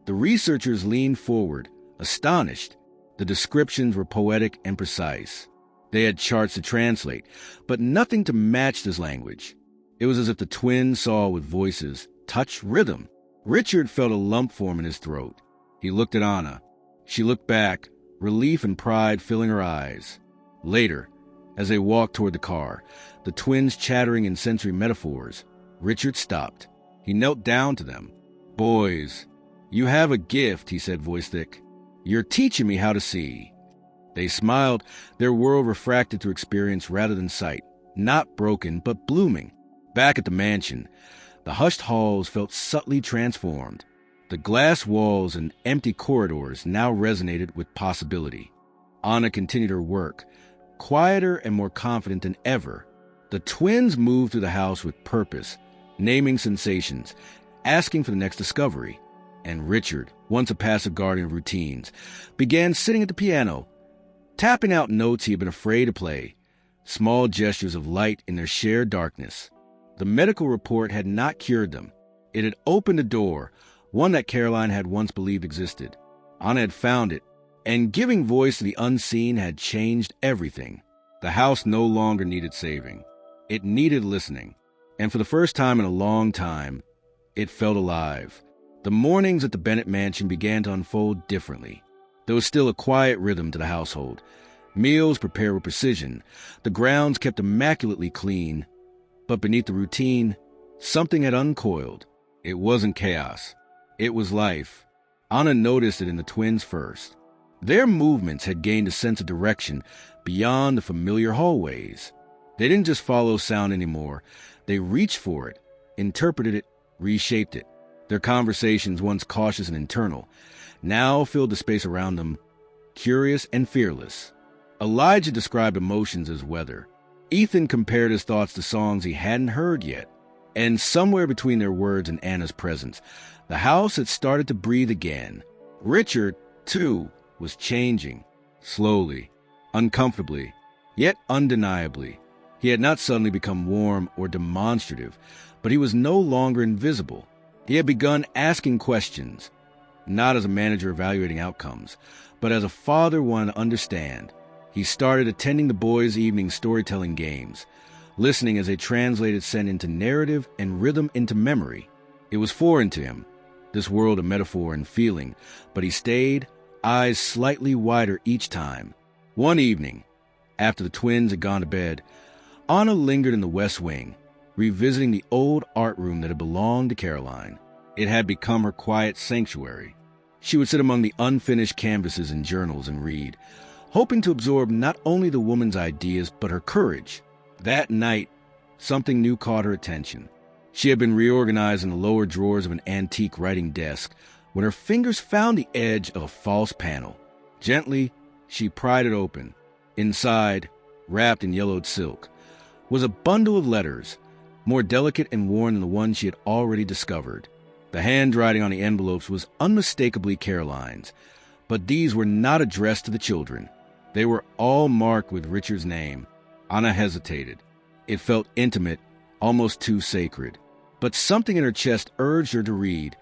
The researchers leaned forward, astonished. The descriptions were poetic and precise. They had charts to translate, but nothing to match this language. It was as if the twins saw with voices, touch, rhythm. Richard felt a lump form in his throat. He looked at Anna. She looked back, relief and pride filling her eyes. Later, as they walked toward the car, the twins chattering in sensory metaphors, Richard stopped. He knelt down to them. Boys, you have a gift, he said, voice thick. You're teaching me how to see. They smiled, their world refracted through experience rather than sight, not broken, but blooming. Back at the mansion, the hushed halls felt subtly transformed. The glass walls and empty corridors now resonated with possibility. Anna continued her work, quieter and more confident than ever. The twins moved through the house with purpose, naming sensations, asking for the next discovery. And Richard, once a passive guardian of routines, began sitting at the piano, tapping out notes he had been afraid to play, small gestures of light in their shared darkness. The medical report had not cured them. It had opened a door, one that Caroline had once believed existed. Anna had found it, and giving voice to the unseen had changed everything. The house no longer needed saving. It needed listening. And for the first time in a long time, it felt alive. The mornings at the Bennett mansion began to unfold differently. There was still a quiet rhythm to the household. Meals prepared with precision, the grounds kept immaculately clean. But beneath the routine, something had uncoiled. It wasn't chaos. It was life. Anna noticed it in the twins first. Their movements had gained a sense of direction beyond the familiar hallways. They didn't just follow sound anymore. They reached for it, interpreted it, reshaped it. Their conversations, once cautious and internal, now filled the space around them, curious and fearless. Elijah described emotions as weather. Ethan compared his thoughts to songs he hadn't heard yet. And somewhere between their words and Anna's presence, the house had started to breathe again. Richard, too, was changing, slowly, uncomfortably, yet undeniably. He had not suddenly become warm or demonstrative, but he was no longer invisible. He had begun asking questions, not as a manager evaluating outcomes, but as a father wanting to understand. He started attending the boys' evening storytelling games, listening as they translated scent into narrative and rhythm into memory. It was foreign to him, this world of metaphor and feeling, but he stayed, eyes slightly wider each time. One evening, after the twins had gone to bed, Anna lingered in the West Wing, revisiting the old art room that had belonged to Caroline. It had become her quiet sanctuary. She would sit among the unfinished canvases and journals and read, hoping to absorb not only the woman's ideas but her courage. That night, something new caught her attention. She had been reorganizing the lower drawers of an antique writing desk when her fingers found the edge of a false panel. Gently, she pried it open. Inside, wrapped in yellowed silk, was a bundle of letters, more delicate and worn than the one she had already discovered. The handwriting on the envelopes was unmistakably Caroline's, but these were not addressed to the children. They were all marked with Richard's name. Anna hesitated. It felt intimate, almost too sacred. But something in her chest urged her to read,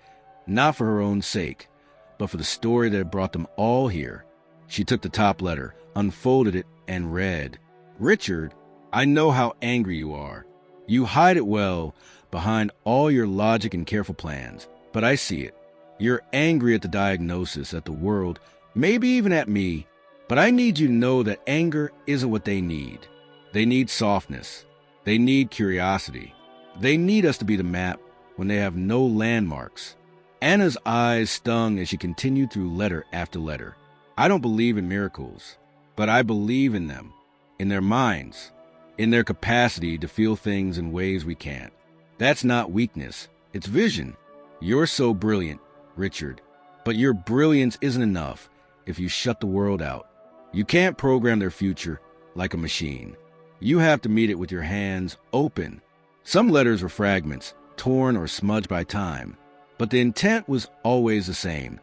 not for her own sake, but for the story that had brought them all here. She took the top letter, unfolded it, and read, "Richard, I know how angry you are. You hide it well behind all your logic and careful plans, but I see it. You're angry at the diagnosis, at the world, maybe even at me, but I need you to know that anger isn't what they need. They need softness. They need curiosity. They need us to be the map when they have no landmarks." Anna's eyes stung as she continued through letter after letter. "I don't believe in miracles, but I believe in them, in their minds, in their capacity to feel things in ways we can't. That's not weakness, it's vision. You're so brilliant, Richard, but your brilliance isn't enough if you shut the world out. You can't program their future like a machine. You have to meet it with your hands open." Some letters were fragments, torn or smudged by time, but the intent was always the same.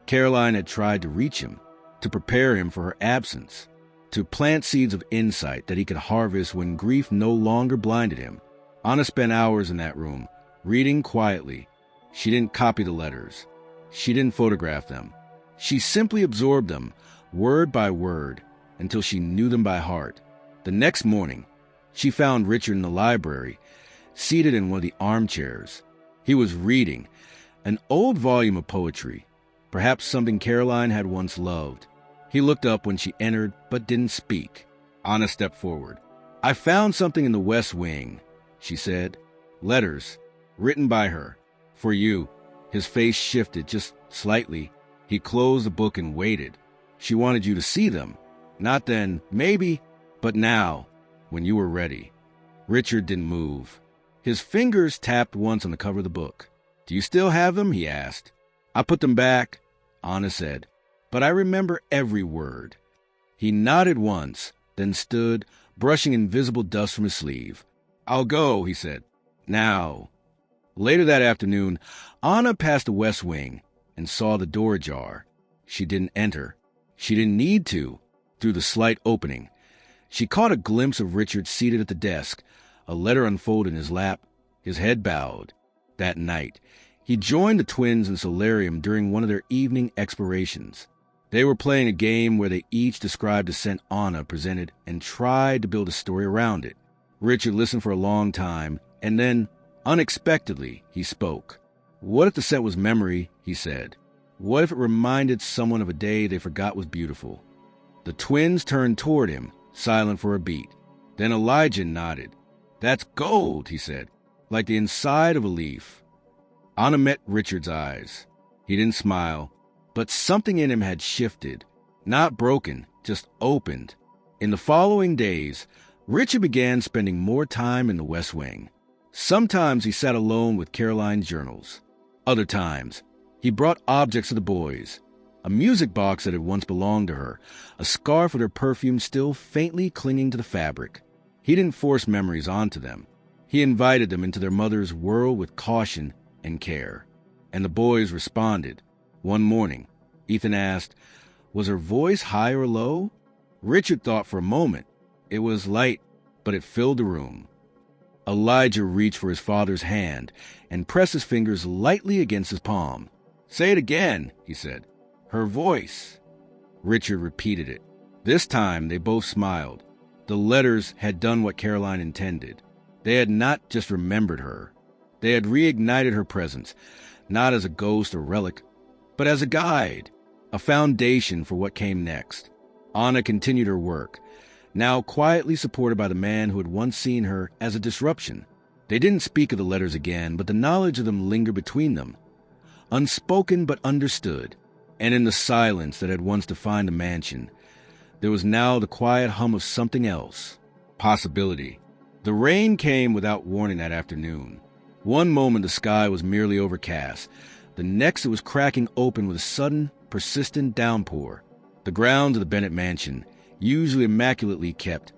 Caroline had tried to reach him, to prepare him for her absence, to plant seeds of insight that he could harvest when grief no longer blinded him. Anna spent hours in that room, reading quietly. She didn't copy the letters. She didn't photograph them. She simply absorbed them, word by word, until she knew them by heart. The next morning, she found Richard in the library, seated in one of the armchairs. He was reading an old volume of poetry, perhaps something Caroline had once loved. He looked up when she entered, but didn't speak. Anna stepped forward. "I found something in the West Wing," she said. "Letters, written by her, for you." His face shifted just slightly. He closed the book and waited. "She wanted you to see them. Not then, maybe, but now, when you were ready." Richard didn't move. His fingers tapped once on the cover of the book. "Do you still have them?" he asked. "I put them back," Anna said, "but I remember every word." He nodded once, then stood, brushing invisible dust from his sleeve. "I'll go," he said. "Now." Later that afternoon, Anna passed the West Wing and saw the door ajar. She didn't enter. She didn't need to. Through the slight opening, she caught a glimpse of Richard seated at the desk, a letter unfolded in his lap, his head bowed. That night, he joined the twins in solarium during one of their evening explorations. They were playing a game where they each described a scent Anna presented and tried to build a story around it. Richard listened for a long time, and then, unexpectedly, he spoke. "What if the scent was memory?" he said. "What if it reminded someone of a day they forgot was beautiful?" The twins turned toward him, silent for a beat. Then Elijah nodded. "That's gold," he said, "like the inside of a leaf." Anna met Richard's eyes. He didn't smile, but something in him had shifted. Not broken, just opened. In the following days, Richard began spending more time in the West Wing. Sometimes he sat alone with Caroline's journals. Other times, he brought objects to the boys. A music box that had once belonged to her, a scarf with her perfume still faintly clinging to the fabric. He didn't force memories onto them. He invited them into their mother's world with caution and care. And the boys responded. One morning, Ethan asked, "Was her voice high or low?" Richard thought for a moment. It was light, but it filled the room. Elijah reached for his father's hand and pressed his fingers lightly against his palm. "Say it again," he said. "Her voice." Richard repeated it. This time they both smiled. The letters had done what Caroline intended. They had not just remembered her. They had reignited her presence, not as a ghost or relic, but as a guide, a foundation for what came next. Anna continued her work, now quietly supported by the man who had once seen her as a disruption. They didn't speak of the letters again, but the knowledge of them lingered between them, unspoken but understood. And in the silence that had once defined the mansion, there was now the quiet hum of something else. Possibility. The rain came without warning that afternoon. One moment the sky was merely overcast. The next it was cracking open with a sudden, persistent downpour. The grounds of the Bennett mansion, usually immaculately kept,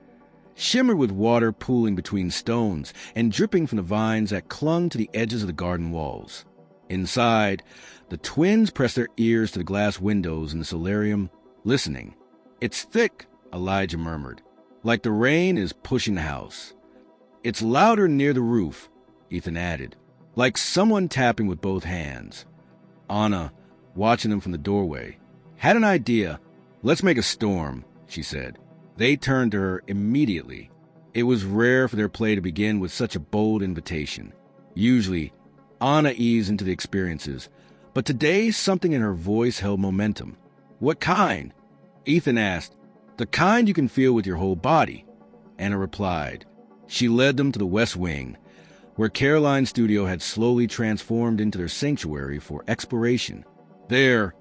shimmered with water pooling between stones and dripping from the vines that clung to the edges of the garden walls. Inside, the twins pressed their ears to the glass windows in the solarium, listening. "It's thick," Elijah murmured, "like the rain is pushing the house." "It's louder near the roof," Ethan added, "like someone tapping with both hands." Anna, watching them from the doorway, had an idea. "Let's make a storm," she said. They turned to her immediately. It was rare for their play to begin with such a bold invitation. Usually, Anna eased into the experiences, but today something in her voice held momentum. "What kind?" Ethan asked. "The kind you can feel with your whole body," Anna replied. She led them to the West Wing, where Caroline's studio had slowly transformed into their sanctuary for exploration. There,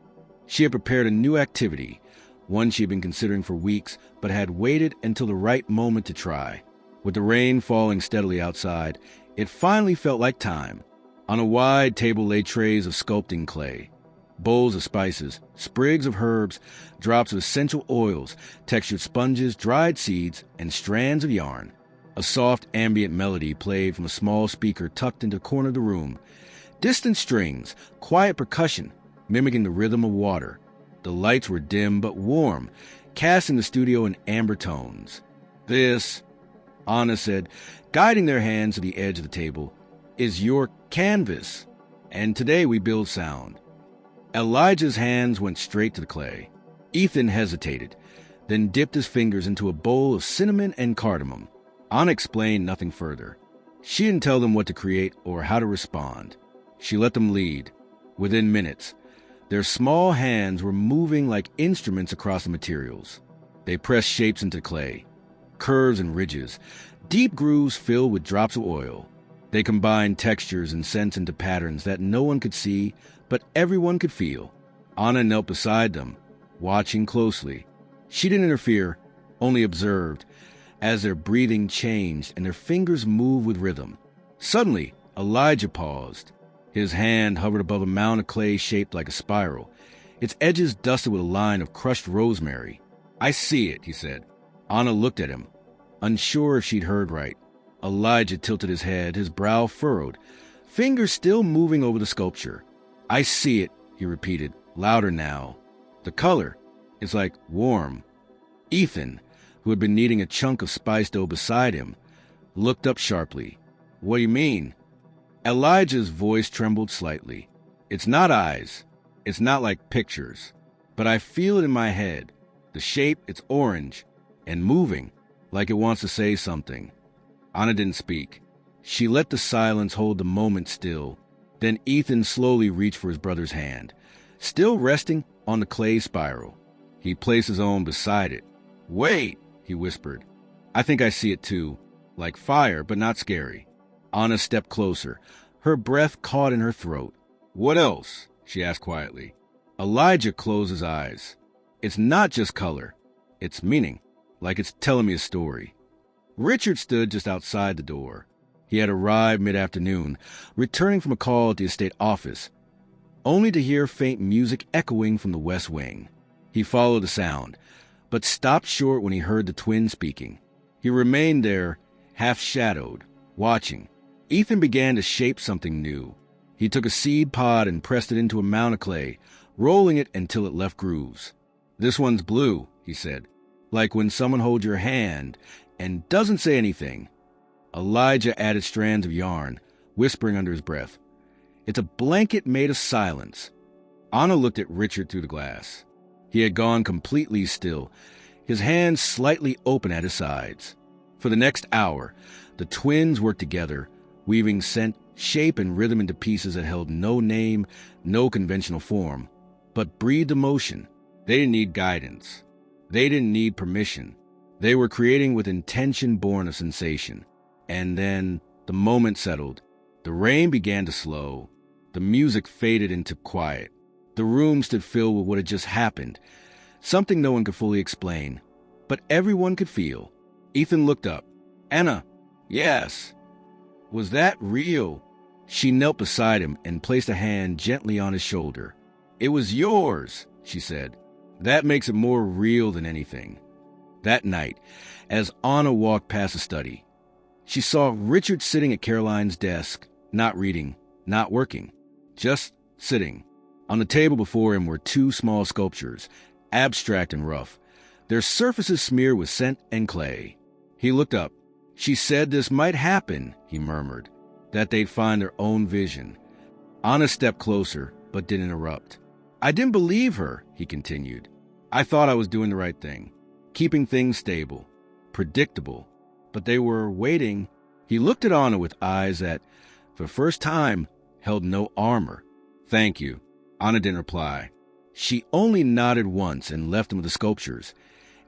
she had prepared a new activity, one she had been considering for weeks, but had waited until the right moment to try. With the rain falling steadily outside, it finally felt like time. On a wide table lay trays of sculpting clay, bowls of spices, sprigs of herbs, drops of essential oils, textured sponges, dried seeds, and strands of yarn. A soft ambient melody played from a small speaker tucked into the corner of the room. Distant strings, quiet percussion, mimicking the rhythm of water. The lights were dim but warm, casting the studio in amber tones. "This," Anna said, guiding their hands to the edge of the table, "is your canvas, and today we build sound." Elijah's hands went straight to the clay. Ethan hesitated, then dipped his fingers into a bowl of cinnamon and cardamom. Anna explained nothing further. She didn't tell them what to create or how to respond. She let them lead. Within minutes, their small hands were moving like instruments across the materials. They pressed shapes into clay, curves and ridges, deep grooves filled with drops of oil. They combined textures and scents into patterns that no one could see, but everyone could feel. Anna knelt beside them, watching closely. She didn't interfere, only observed, as their breathing changed and their fingers moved with rhythm. Suddenly, Elijah paused. His hand hovered above a mound of clay shaped like a spiral, its edges dusted with a line of crushed rosemary. "I see it," he said. Anna looked at him, unsure if she'd heard right. Elijah tilted his head, his brow furrowed, fingers still moving over the sculpture. "I see it," he repeated, louder now. "The color is like warm." Ethan, who had been kneading a chunk of spice dough beside him, looked up sharply. "What do you mean?" Elijah's voice trembled slightly. "It's not eyes. It's not like pictures. But I feel it in my head. The shape, it's orange, and moving, like it wants to say something." Anna didn't speak. She let the silence hold the moment still. Then Ethan slowly reached for his brother's hand, still resting on the clay spiral. He placed his own beside it. "Wait," he whispered. "I think I see it too. Like fire, but not scary." Anna stepped closer, her breath caught in her throat. "What else?" she asked quietly. Elijah closed his eyes. It's not just color. It's meaning, like it's telling me a story. Richard stood just outside the door. He had arrived mid-afternoon, returning from a call at the estate office, only to hear faint music echoing from the west wing. He followed the sound, but stopped short when he heard the twins speaking. He remained there, half-shadowed, watching. Ethan began to shape something new. He took a seed pod and pressed it into a mound of clay, rolling it until it left grooves. "This one's blue," he said, "like when someone holds your hand and doesn't say anything." Elijah added strands of yarn, whispering under his breath, "It's a blanket made of silence." Anna looked at Richard through the glass. He had gone completely still, his hands slightly open at his sides. For the next hour, the twins worked together, weaving scent, shape, and rhythm into pieces that held no name, no conventional form, but breathed emotion. They didn't need guidance. They didn't need permission. They were creating with intention born of sensation. And then the moment settled. The rain began to slow. The music faded into quiet. The room stood filled with what had just happened, something no one could fully explain, but everyone could feel. Ethan looked up. "Anna." "Yes." "Was that real?" She knelt beside him and placed a hand gently on his shoulder. "It was yours," she said. "That makes it more real than anything." That night, as Anna walked past the study, she saw Richard sitting at Caroline's desk, not reading, not working, just sitting. On the table before him were two small sculptures, abstract and rough, their surfaces smeared with scent and clay. He looked up. "She said this might happen," he murmured, "that they'd find their own vision." Anna stepped closer, but didn't interrupt. "I didn't believe her," he continued. "I thought I was doing the right thing, keeping things stable, predictable. But they were waiting." He looked at Anna with eyes that, for the first time, held no armor. "Thank you." Anna didn't reply. She only nodded once and left him with the sculptures,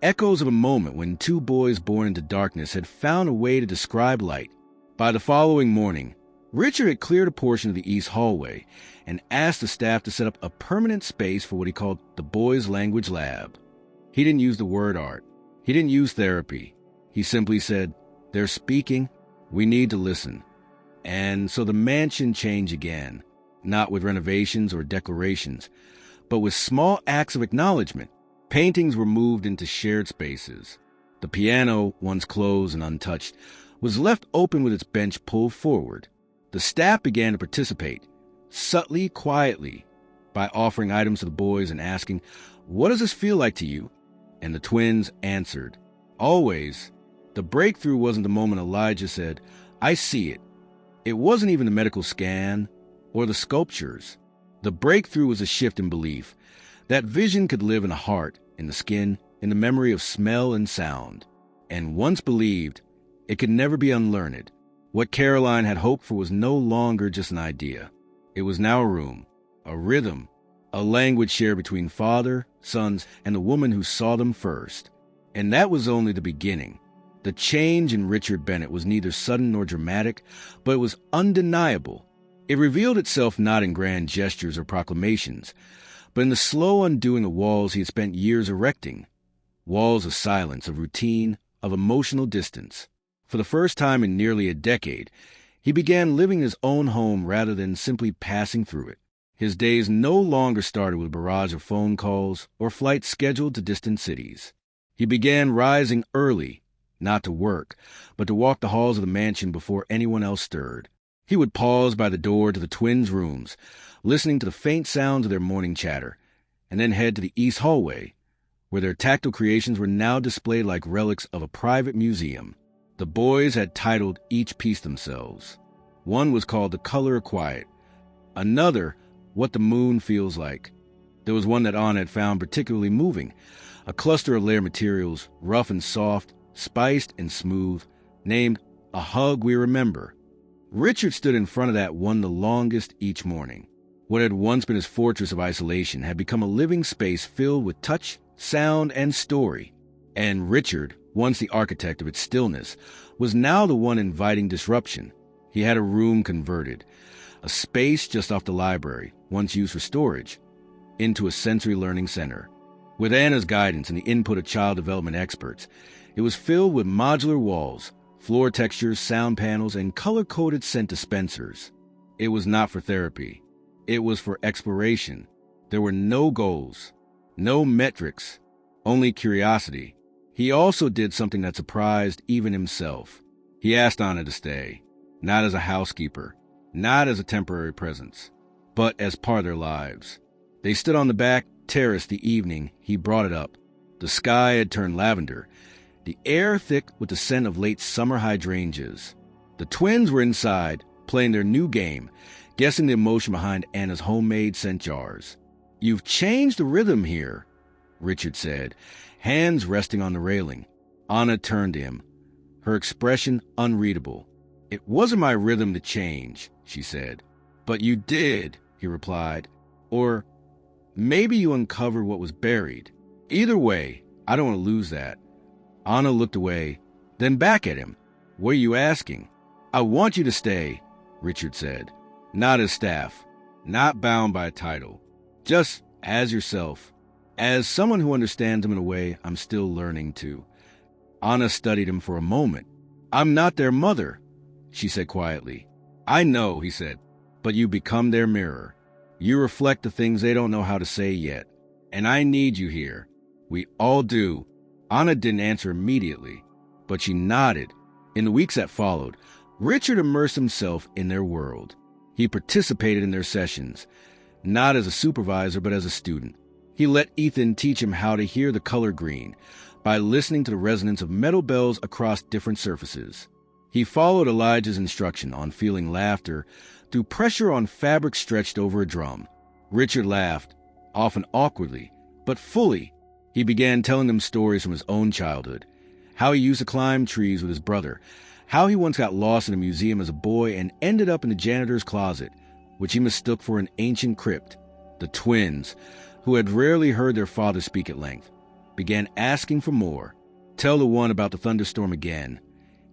echoes of a moment when two boys born into darkness had found a way to describe light. By the following morning, Richard had cleared a portion of the east hallway and asked the staff to set up a permanent space for what he called the boys' language lab. He didn't use the word art. He didn't use therapy. He simply said, "They're speaking. We need to listen." And so the mansion changed again, not with renovations or decorations, but with small acts of acknowledgement. Paintings were moved into shared spaces. The piano, once closed and untouched, was left open with its bench pulled forward. The staff began to participate, subtly, quietly, by offering items to the boys and asking, "What does this feel like to you?" And the twins answered. Always. The breakthrough wasn't the moment Elijah said, "I see it." It wasn't even the medical scan or the sculptures. The breakthrough was a shift in belief. That vision could live in the heart, in the skin, in the memory of smell and sound. And once believed, it could never be unlearned. What Caroline had hoped for was no longer just an idea. It was now a room, a rhythm, a language shared between father, sons, and the woman who saw them first. And that was only the beginning. The change in Richard Bennett was neither sudden nor dramatic, but it was undeniable. It revealed itself not in grand gestures or proclamations, but in the slow undoing of walls he had spent years erecting. Walls of silence, of routine, of emotional distance. For the first time in nearly a decade, he began living in his own home rather than simply passing through it. His days no longer started with a barrage of phone calls or flights scheduled to distant cities. He began rising early, not to work, but to walk the halls of the mansion before anyone else stirred. He would pause by the door to the twins' rooms, listening to the faint sounds of their morning chatter, and then head to the east hallway, where their tactile creations were now displayed like relics of a private museum. The boys had titled each piece themselves. One was called The Color of Quiet, another, What the Moon Feels Like. There was one that Anna had found particularly moving, a cluster of layered materials, rough and soft, spiced and smooth, named A Hug We Remember. Richard stood in front of that one the longest each morning. What had once been his fortress of isolation had become a living space filled with touch, sound, and story. And Richard, once the architect of its stillness, was now the one inviting disruption. He had a room converted, a space just off the library, once used for storage, into a sensory learning center. With Anna's guidance and the input of child development experts, it was filled with modular walls, floor textures, sound panels, and color-coded scent dispensers. It was not for therapy. It was for exploration. There were no goals, no metrics, only curiosity. He also did something that surprised even himself. He asked Anna to stay, not as a housekeeper, not as a temporary presence, but as part of their lives. They stood on the back terrace the evening he brought it up. The sky had turned lavender, the air thick with the scent of late summer hydrangeas. The twins were inside, playing their new game, guessing the emotion behind Anna's homemade scent jars. "You've changed the rhythm here," Richard said, hands resting on the railing. Anna turned to him, her expression unreadable. "It wasn't my rhythm to change," she said. "But you did," he replied. "Or maybe you uncovered what was buried. Either way, I don't want to lose that." Anna looked away, then back at him. "What are you asking?" "I want you to stay," Richard said. "Not as staff, not bound by a title. Just as yourself, as someone who understands them in a way I'm still learning to." Anna studied him for a moment. "I'm not their mother," she said quietly. "I know," he said, "but you become their mirror. You reflect the things they don't know how to say yet. And I need you here. We all do." Anna didn't answer immediately, but she nodded. In the weeks that followed, Richard immersed himself in their world. He participated in their sessions, not as a supervisor, but as a student. He let Ethan teach him how to hear the color green by listening to the resonance of metal bells across different surfaces. He followed Elijah's instruction on feeling laughter through pressure on fabric stretched over a drum. Richard laughed, often awkwardly, but fully. He began telling them stories from his own childhood, how he used to climb trees with his brother, how he once got lost in a museum as a boy and ended up in the janitor's closet, which he mistook for an ancient crypt. The twins, who had rarely heard their father speak at length, began asking for more. Tell the one about the thunderstorm again.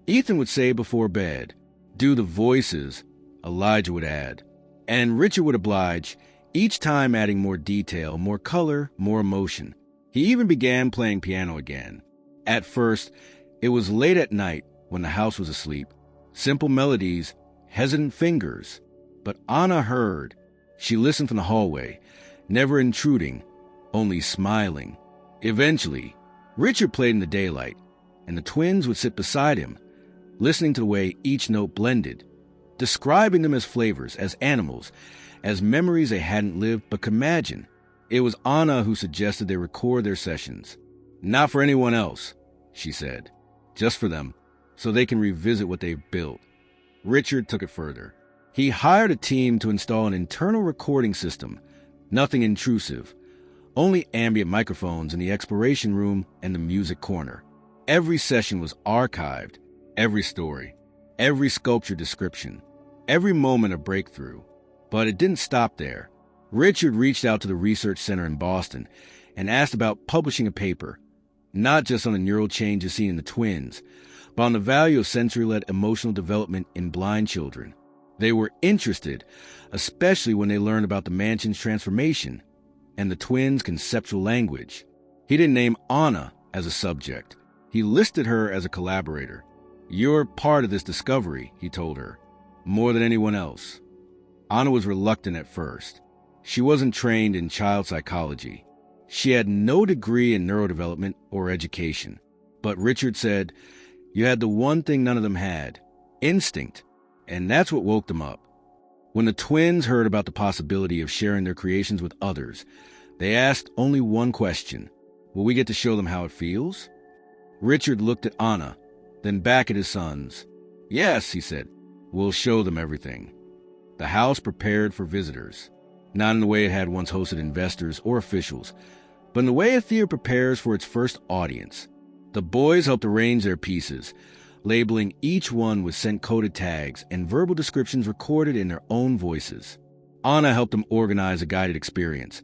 Ethan would say before bed. Do the voices, Elijah would add. And Richard would oblige, each time adding more detail, more color, more emotion. He even began playing piano again. At first, it was late at night when the house was asleep. Simple melodies, hesitant fingers. But Anna heard. She listened from the hallway, never intruding, only smiling. Eventually, Richard played in the daylight, and the twins would sit beside him, listening to the way each note blended, describing them as flavors, as animals, as memories they hadn't lived but could imagine. It was Anna who suggested they record their sessions. "Not for anyone else," she said. "Just for them, so they can revisit what they've built." Richard took it further. He hired a team to install an internal recording system, nothing intrusive, only ambient microphones in the exploration room and the music corner. Every session was archived, every story, every sculpture description, every moment of breakthrough. But it didn't stop there. Richard reached out to the research center in Boston and asked about publishing a paper, not just on the neural changes seen in the twins, but on the value of sensory-led emotional development in blind children. They were interested, especially when they learned about the mansion's transformation and the twins' conceptual language. He didn't name Anna as a subject. He listed her as a collaborator. "You're part of this discovery," he told her, "more than anyone else." Anna was reluctant at first. She wasn't trained in child psychology. She had no degree in neurodevelopment or education. But Richard said, "You had the one thing none of them had, instinct, and that's what woke them up." When the twins heard about the possibility of sharing their creations with others, they asked only one question: will we get to show them how it feels? Richard looked at Anna, then back at his sons. "Yes," he said, "we'll show them everything." The house prepared for visitors, not in the way it had once hosted investors or officials, but in the way a theater prepares for its first audience. The boys helped arrange their pieces, labeling each one with scent-coded tags and verbal descriptions recorded in their own voices. Anna helped them organize a guided experience,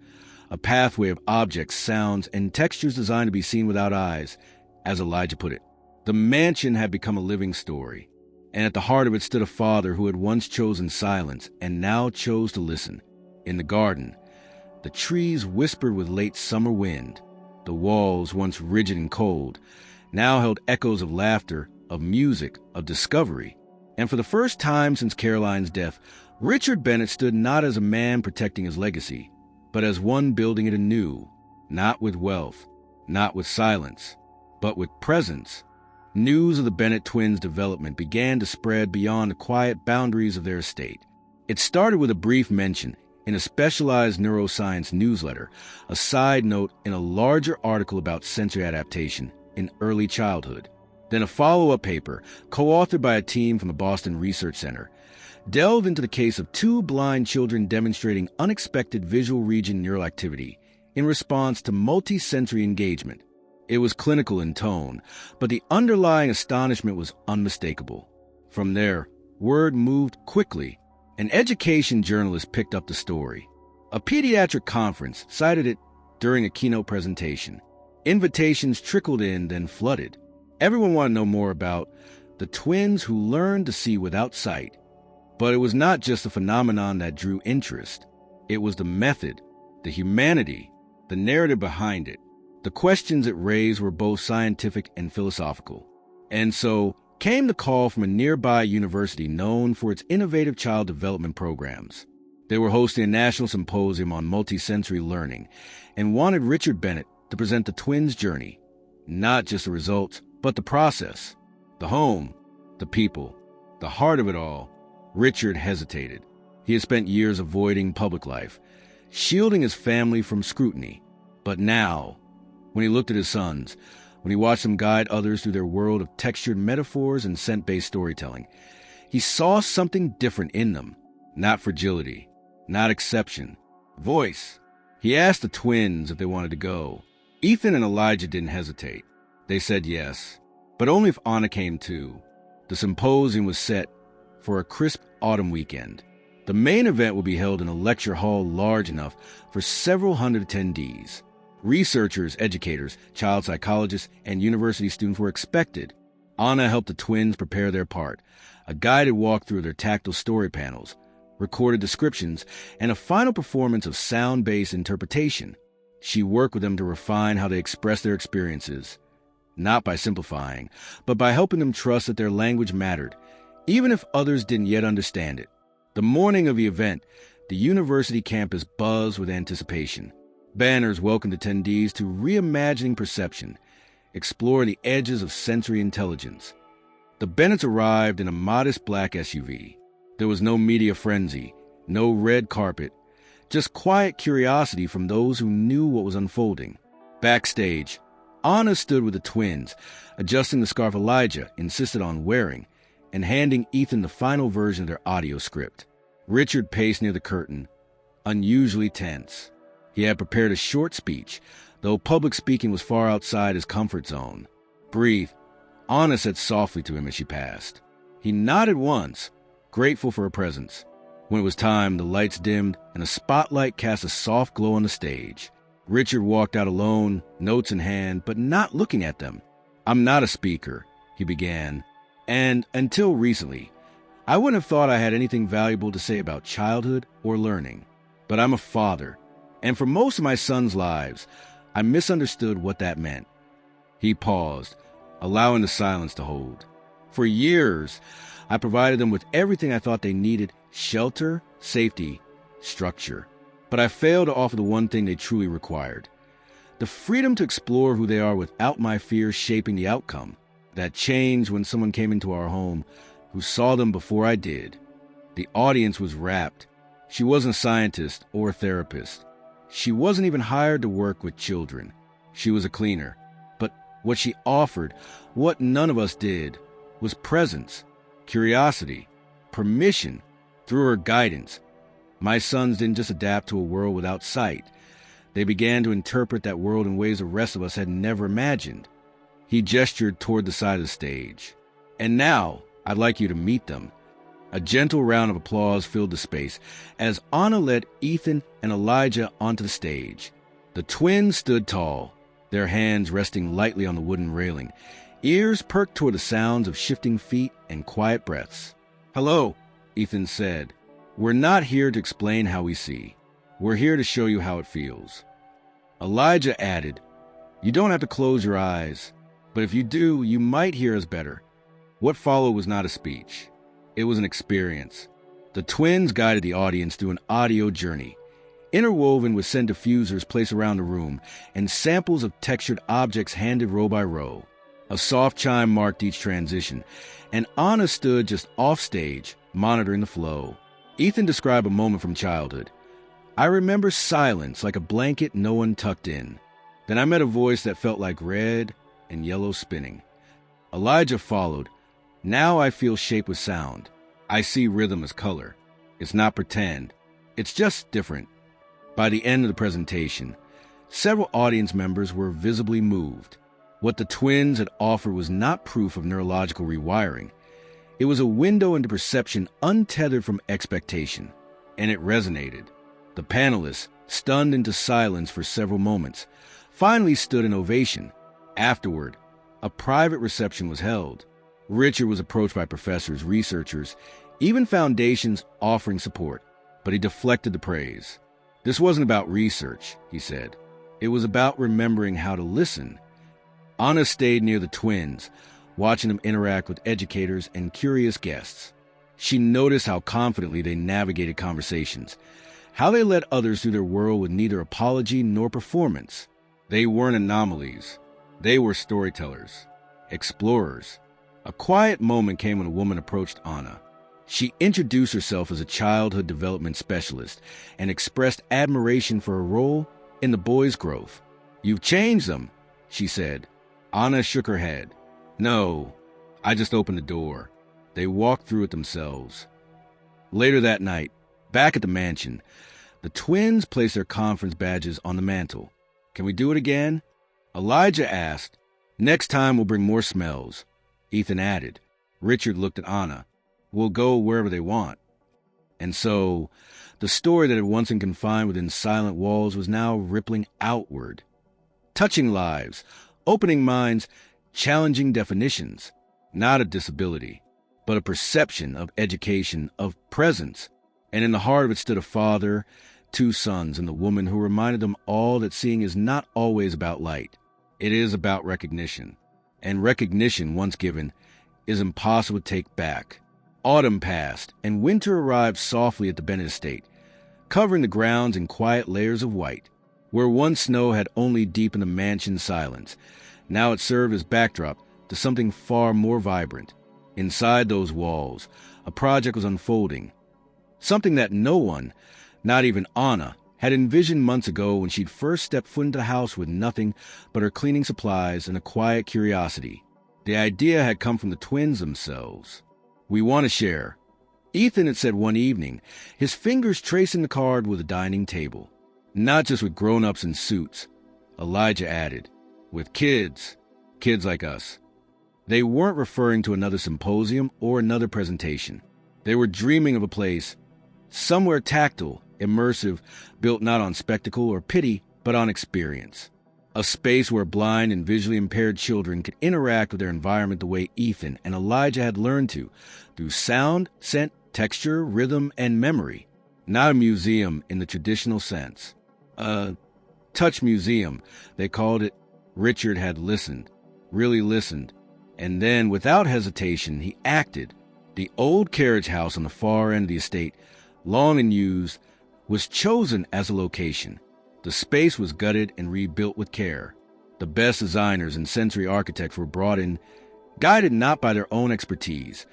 a pathway of objects, sounds, and textures designed to be seen without eyes, as Elijah put it. The mansion had become a living story, and at the heart of it stood a father who had once chosen silence and now chose to listen. In the garden, the trees whispered with late summer wind. The walls, once rigid and cold, now held echoes of laughter, of music, of discovery. And for the first time since Caroline's death, Richard Bennett stood not as a man protecting his legacy, but as one building it anew, not with wealth, not with silence, but with presence. News of the Bennett twins' development began to spread beyond the quiet boundaries of their estate. It started with a brief mention in a specialized neuroscience newsletter, a side note in a larger article about sensory adaptation in early childhood. Then a follow-up paper, co-authored by a team from the Boston Research Center, delved into the case of two blind children demonstrating unexpected visual region neural activity in response to multisensory engagement. It was clinical in tone, but the underlying astonishment was unmistakable. From there, word moved quickly. An education journalist picked up the story. A pediatric conference cited it during a keynote presentation. Invitations trickled in, then flooded. Everyone wanted to know more about the twins who learned to see without sight. But it was not just a phenomenon that drew interest. It was the method, the humanity, the narrative behind it. The questions it raised were both scientific and philosophical. And so came the call from a nearby university known for its innovative child development programs. They were hosting a national symposium on multisensory learning and wanted Richard Bennett to present the twins' journey, not just the results, but the process, the home, the people, the heart of it all. Richard hesitated. He had spent years avoiding public life, shielding his family from scrutiny. But now, when he looked at his sons, when he watched them guide others through their world of textured metaphors and scent-based storytelling, he saw something different in them. Not fragility, not exception, voice. He asked the twins if they wanted to go. Ethan and Elijah didn't hesitate. They said yes, but only if Anna came too. The symposium was set for a crisp autumn weekend. The main event would be held in a lecture hall large enough for several hundred attendees. Researchers, educators, child psychologists, and university students were expected. Anna helped the twins prepare their part, a guided walk through their tactile story panels, recorded descriptions, and a final performance of sound-based interpretation. She worked with them to refine how they express their experiences, not by simplifying, but by helping them trust that their language mattered, even if others didn't yet understand it. The morning of the event, the university campus buzzed with anticipation. Banners welcomed attendees to reimagining perception, exploring the edges of sensory intelligence. The Bennetts arrived in a modest black SUV. There was no media frenzy, no red carpet, just quiet curiosity from those who knew what was unfolding. Backstage, Anna stood with the twins, adjusting the scarf Elijah insisted on wearing, and handing Ethan the final version of their audio script. Richard paced near the curtain, unusually tense. He had prepared a short speech, though public speaking was far outside his comfort zone. "Breathe," Anna said softly to him as she passed. He nodded once, grateful for her presence. When it was time, the lights dimmed and a spotlight cast a soft glow on the stage. Richard walked out alone, notes in hand, but not looking at them. "I'm not a speaker," he began, "and until recently, I wouldn't have thought I had anything valuable to say about childhood or learning. But I'm a father, and for most of my sons' lives, I misunderstood what that meant." He paused, allowing the silence to hold. "For years, I provided them with everything I thought they needed: shelter, safety, structure. But I failed to offer the one thing they truly required: the freedom to explore who they are without my fears shaping the outcome. That changed when someone came into our home who saw them before I did. The audience was rapt. She wasn't a scientist or a therapist. She wasn't even hired to work with children. She was a cleaner. But what she offered, what none of us did, was presence, curiosity, permission. Through her guidance, my sons didn't just adapt to a world without sight. They began to interpret that world in ways the rest of us had never imagined." He gestured toward the side of the stage. "And now, I'd like you to meet them." A gentle round of applause filled the space as Anna led Ethan and Elijah onto the stage. The twins stood tall, their hands resting lightly on the wooden railing, ears perked toward the sounds of shifting feet and quiet breaths. "Hello," Ethan said. "We're not here to explain how we see. We're here to show you how it feels." Elijah added, You don't have to close your eyes, but if you do, you might hear us better. What followed was not a speech. It was an experience. The twins guided the audience through an audio journey, interwoven with scent diffusers placed around the room and samples of textured objects handed row by row. A soft chime marked each transition, and Anna stood just off stage, monitoring the flow. Ethan described a moment from childhood. I remember silence like a blanket no one tucked in. Then I met a voice that felt like red and yellow spinning. Elijah followed. Now I feel shape with sound. I see rhythm as color. It's not pretend. It's just different. By the end of the presentation, several audience members were visibly moved. What the twins had offered was not proof of neurological rewiring. It was a window into perception untethered from expectation, and it resonated. The panelists, stunned into silence for several moments, finally stood in ovation. Afterward, a private reception was held. Richard was approached by professors, researchers, even foundations offering support, but he deflected the praise. This wasn't about research, he said. It was about remembering how to listen. Anna stayed near the twins, watching them interact with educators and curious guests. She noticed how confidently they navigated conversations, how they led others through their world with neither apology nor performance. They weren't anomalies. They were storytellers, explorers. A quiet moment came when a woman approached Anna. She introduced herself as a childhood development specialist and expressed admiration for her role in the boys' growth. You've changed them, she said. Anna shook her head. No, I just opened the door. They walked through it themselves. Later that night, back at the mansion, the twins placed their conference badges on the mantle. Can we do it again? Elijah asked. Next time we'll bring more smells. Ethan added. Richard looked at Anna. We'll go wherever they want. And so, the story that had once been confined within silent walls was now rippling outward. Touching lives, opening minds, challenging definitions. Not a disability, but a perception of education, of presence. And in the heart of it stood a father, two sons, and the woman who reminded them all that seeing is not always about light. It is about recognition. And recognition, once given, is impossible to take back. Autumn passed, and winter arrived softly at the Bennett estate, covering the grounds in quiet layers of white. Where once snow had only deepened the mansion's silence, now it served as backdrop to something far more vibrant. Inside those walls, a project was unfolding. Something that no one, not even Anna, had envisioned months ago when she'd first stepped foot into the house with nothing but her cleaning supplies and a quiet curiosity. The idea had come from the twins themselves. We want to share. Ethan had said one evening, his fingers tracing the card with a dining table. Not just with grown-ups in suits. Elijah added, with kids like us. They weren't referring to another symposium or another presentation. They were dreaming of a place, somewhere tactile, immersive, built not on spectacle or pity, but on experience. A space where blind and visually impaired children could interact with their environment the way Ethan and Elijah had learned to, through sound, scent, texture, rhythm, and memory. Not a museum in the traditional sense. A touch museum, they called it. Richard had listened, really listened, and then, without hesitation, he acted. The old carriage house on the far end of the estate, long unused, was chosen as a location. The space was gutted and rebuilt with care. The best designers and sensory architects were brought in, guided not by their own expertise,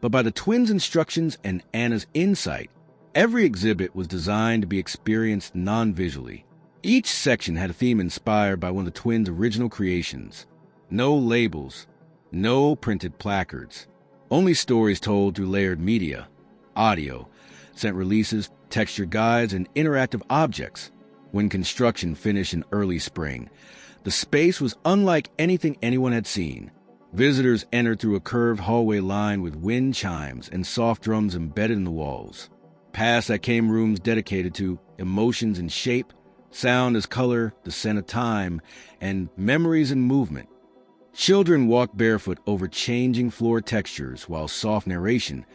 but by the twins' instructions and Anna's insight. Every exhibit was designed to be experienced non-visually. Each section had a theme inspired by one of the twins' original creations. No labels, no printed placards, only stories told through layered media, audio, scent releases, textured guides, and interactive objects. When construction finished in early spring, the space was unlike anything anyone had seen. Visitors entered through a curved hallway lined with wind chimes and soft drums embedded in the walls. Past that came rooms dedicated to emotions and shape, sound as color, the scent of time, and memories and movement. Children walked barefoot over changing floor textures while soft narration,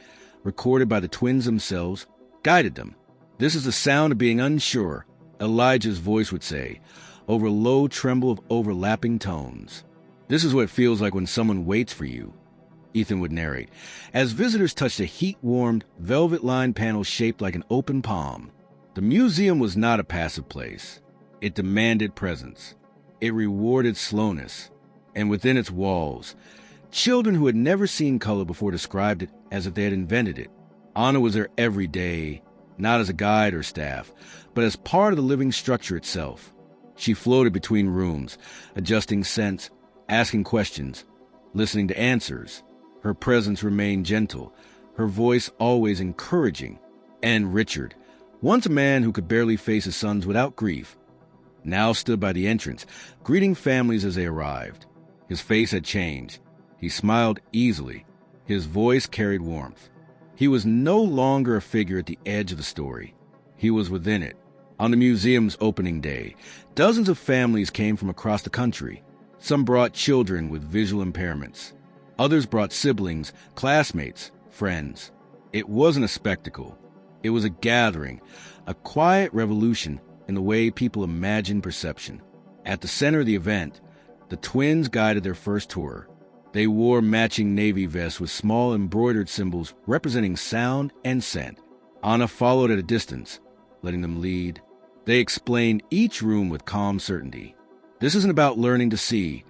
recorded by the twins themselves, guided them. This is the sound of being unsure, Elijah's voice would say, over a low tremble of overlapping tones. "This is what it feels like when someone waits for you," Ethan would narrate, as visitors touched a heat-warmed, velvet-lined panel shaped like an open palm. The museum was not a passive place. It demanded presence. It rewarded slowness. And within its walls, children who had never seen color before described it as if they had invented it. Anna was there every day, not as a guide or staff, but as part of the living structure itself. She floated between rooms, adjusting scents, asking questions, listening to answers. Her presence remained gentle, her voice always encouraging. And Richard, once a man who could barely face his sons without grief, now stood by the entrance, greeting families as they arrived. His face had changed. He smiled easily. His voice carried warmth. He was no longer a figure at the edge of the story. He was within it. On the museum's opening day, dozens of families came from across the country. Some brought children with visual impairments. Others brought siblings, classmates, friends. It wasn't a spectacle. It was a gathering, a quiet revolution in the way people imagine perception. At the center of the event, the twins guided their first tour. They wore matching navy vests with small embroidered symbols representing sound and scent. Anna followed at a distance, letting them lead. They explained each room with calm certainty. "This isn't about learning to see,"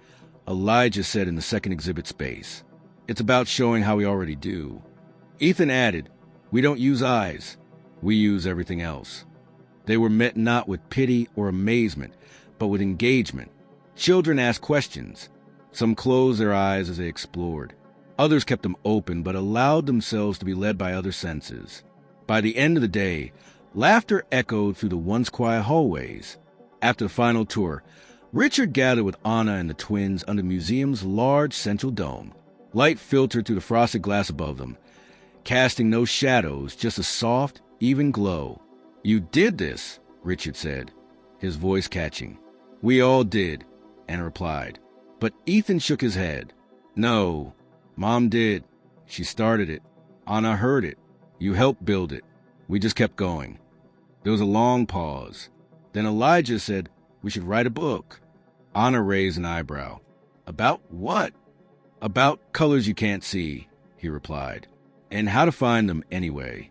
Elijah said in the second exhibit space. "It's about showing how we already do." Ethan added, "We don't use eyes. We use everything else." They were met not with pity or amazement, but with engagement. Children asked questions. Some closed their eyes as they explored. Others kept them open, but allowed themselves to be led by other senses. By the end of the day, laughter echoed through the once quiet hallways. After the final tour, Richard gathered with Anna and the twins under the museum's large central dome. Light filtered through the frosted glass above them, casting no shadows, just a soft, even glow. "You did this," Richard said, his voice catching. "We all did," Anna replied. But Ethan shook his head. "No, Mom did. She started it. Anna heard it. You helped build it. We just kept going." There was a long pause. Then Elijah said, "We should write a book." Anna raised an eyebrow. "About what?" "About colors you can't see," he replied, "and how to find them anyway."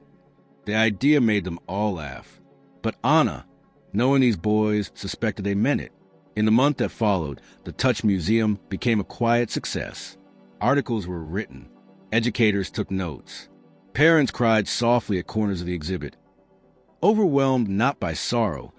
The idea made them all laugh. But Anna, knowing these boys, suspected they meant it. In the month that followed, the Touch Museum became a quiet success. Articles were written. Educators took notes. Parents cried softly at corners of the exhibit, overwhelmed not by sorrow,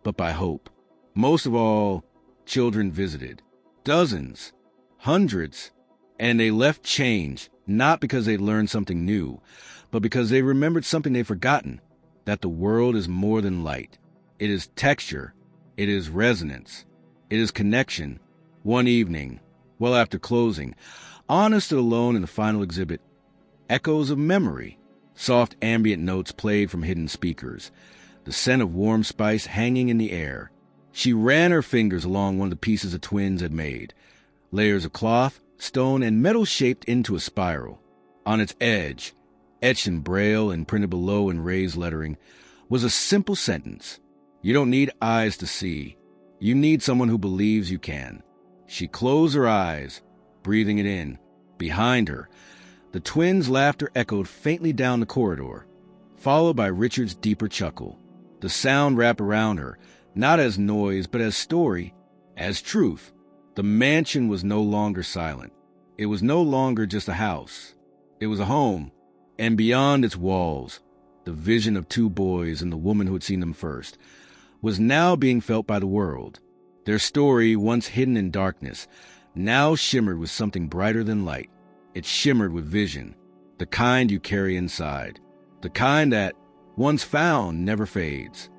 but by hope. Most of all, children visited. Dozens, hundreds, and they left changed, not because they learned something new, but because they remembered something they'd forgotten, that the world is more than light. It is texture. It is resonance. It is connection. One evening, well after closing, Anna stood alone in the final exhibit. Echoes of memory. Soft ambient notes played from hidden speakers. The scent of warm spice hanging in the air. She ran her fingers along one of the pieces the twins had made. Layers of cloth, stone, and metal shaped into a spiral. On its edge, etched in braille and printed below in raised lettering, was a simple sentence. "You don't need eyes to see. You need someone who believes you can." She closed her eyes, breathing it in. Behind her, the twins' laughter echoed faintly down the corridor, followed by Richard's deeper chuckle. The sound wrapped around her, not as noise, but as story, as truth. The mansion was no longer silent. It was no longer just a house. It was a home, and beyond its walls, the vision of two boys and the woman who had seen them first was now being felt by the world. Their story, once hidden in darkness, now shimmered with something brighter than light. It shimmered with vision, the kind you carry inside, the kind that, once found, never fades.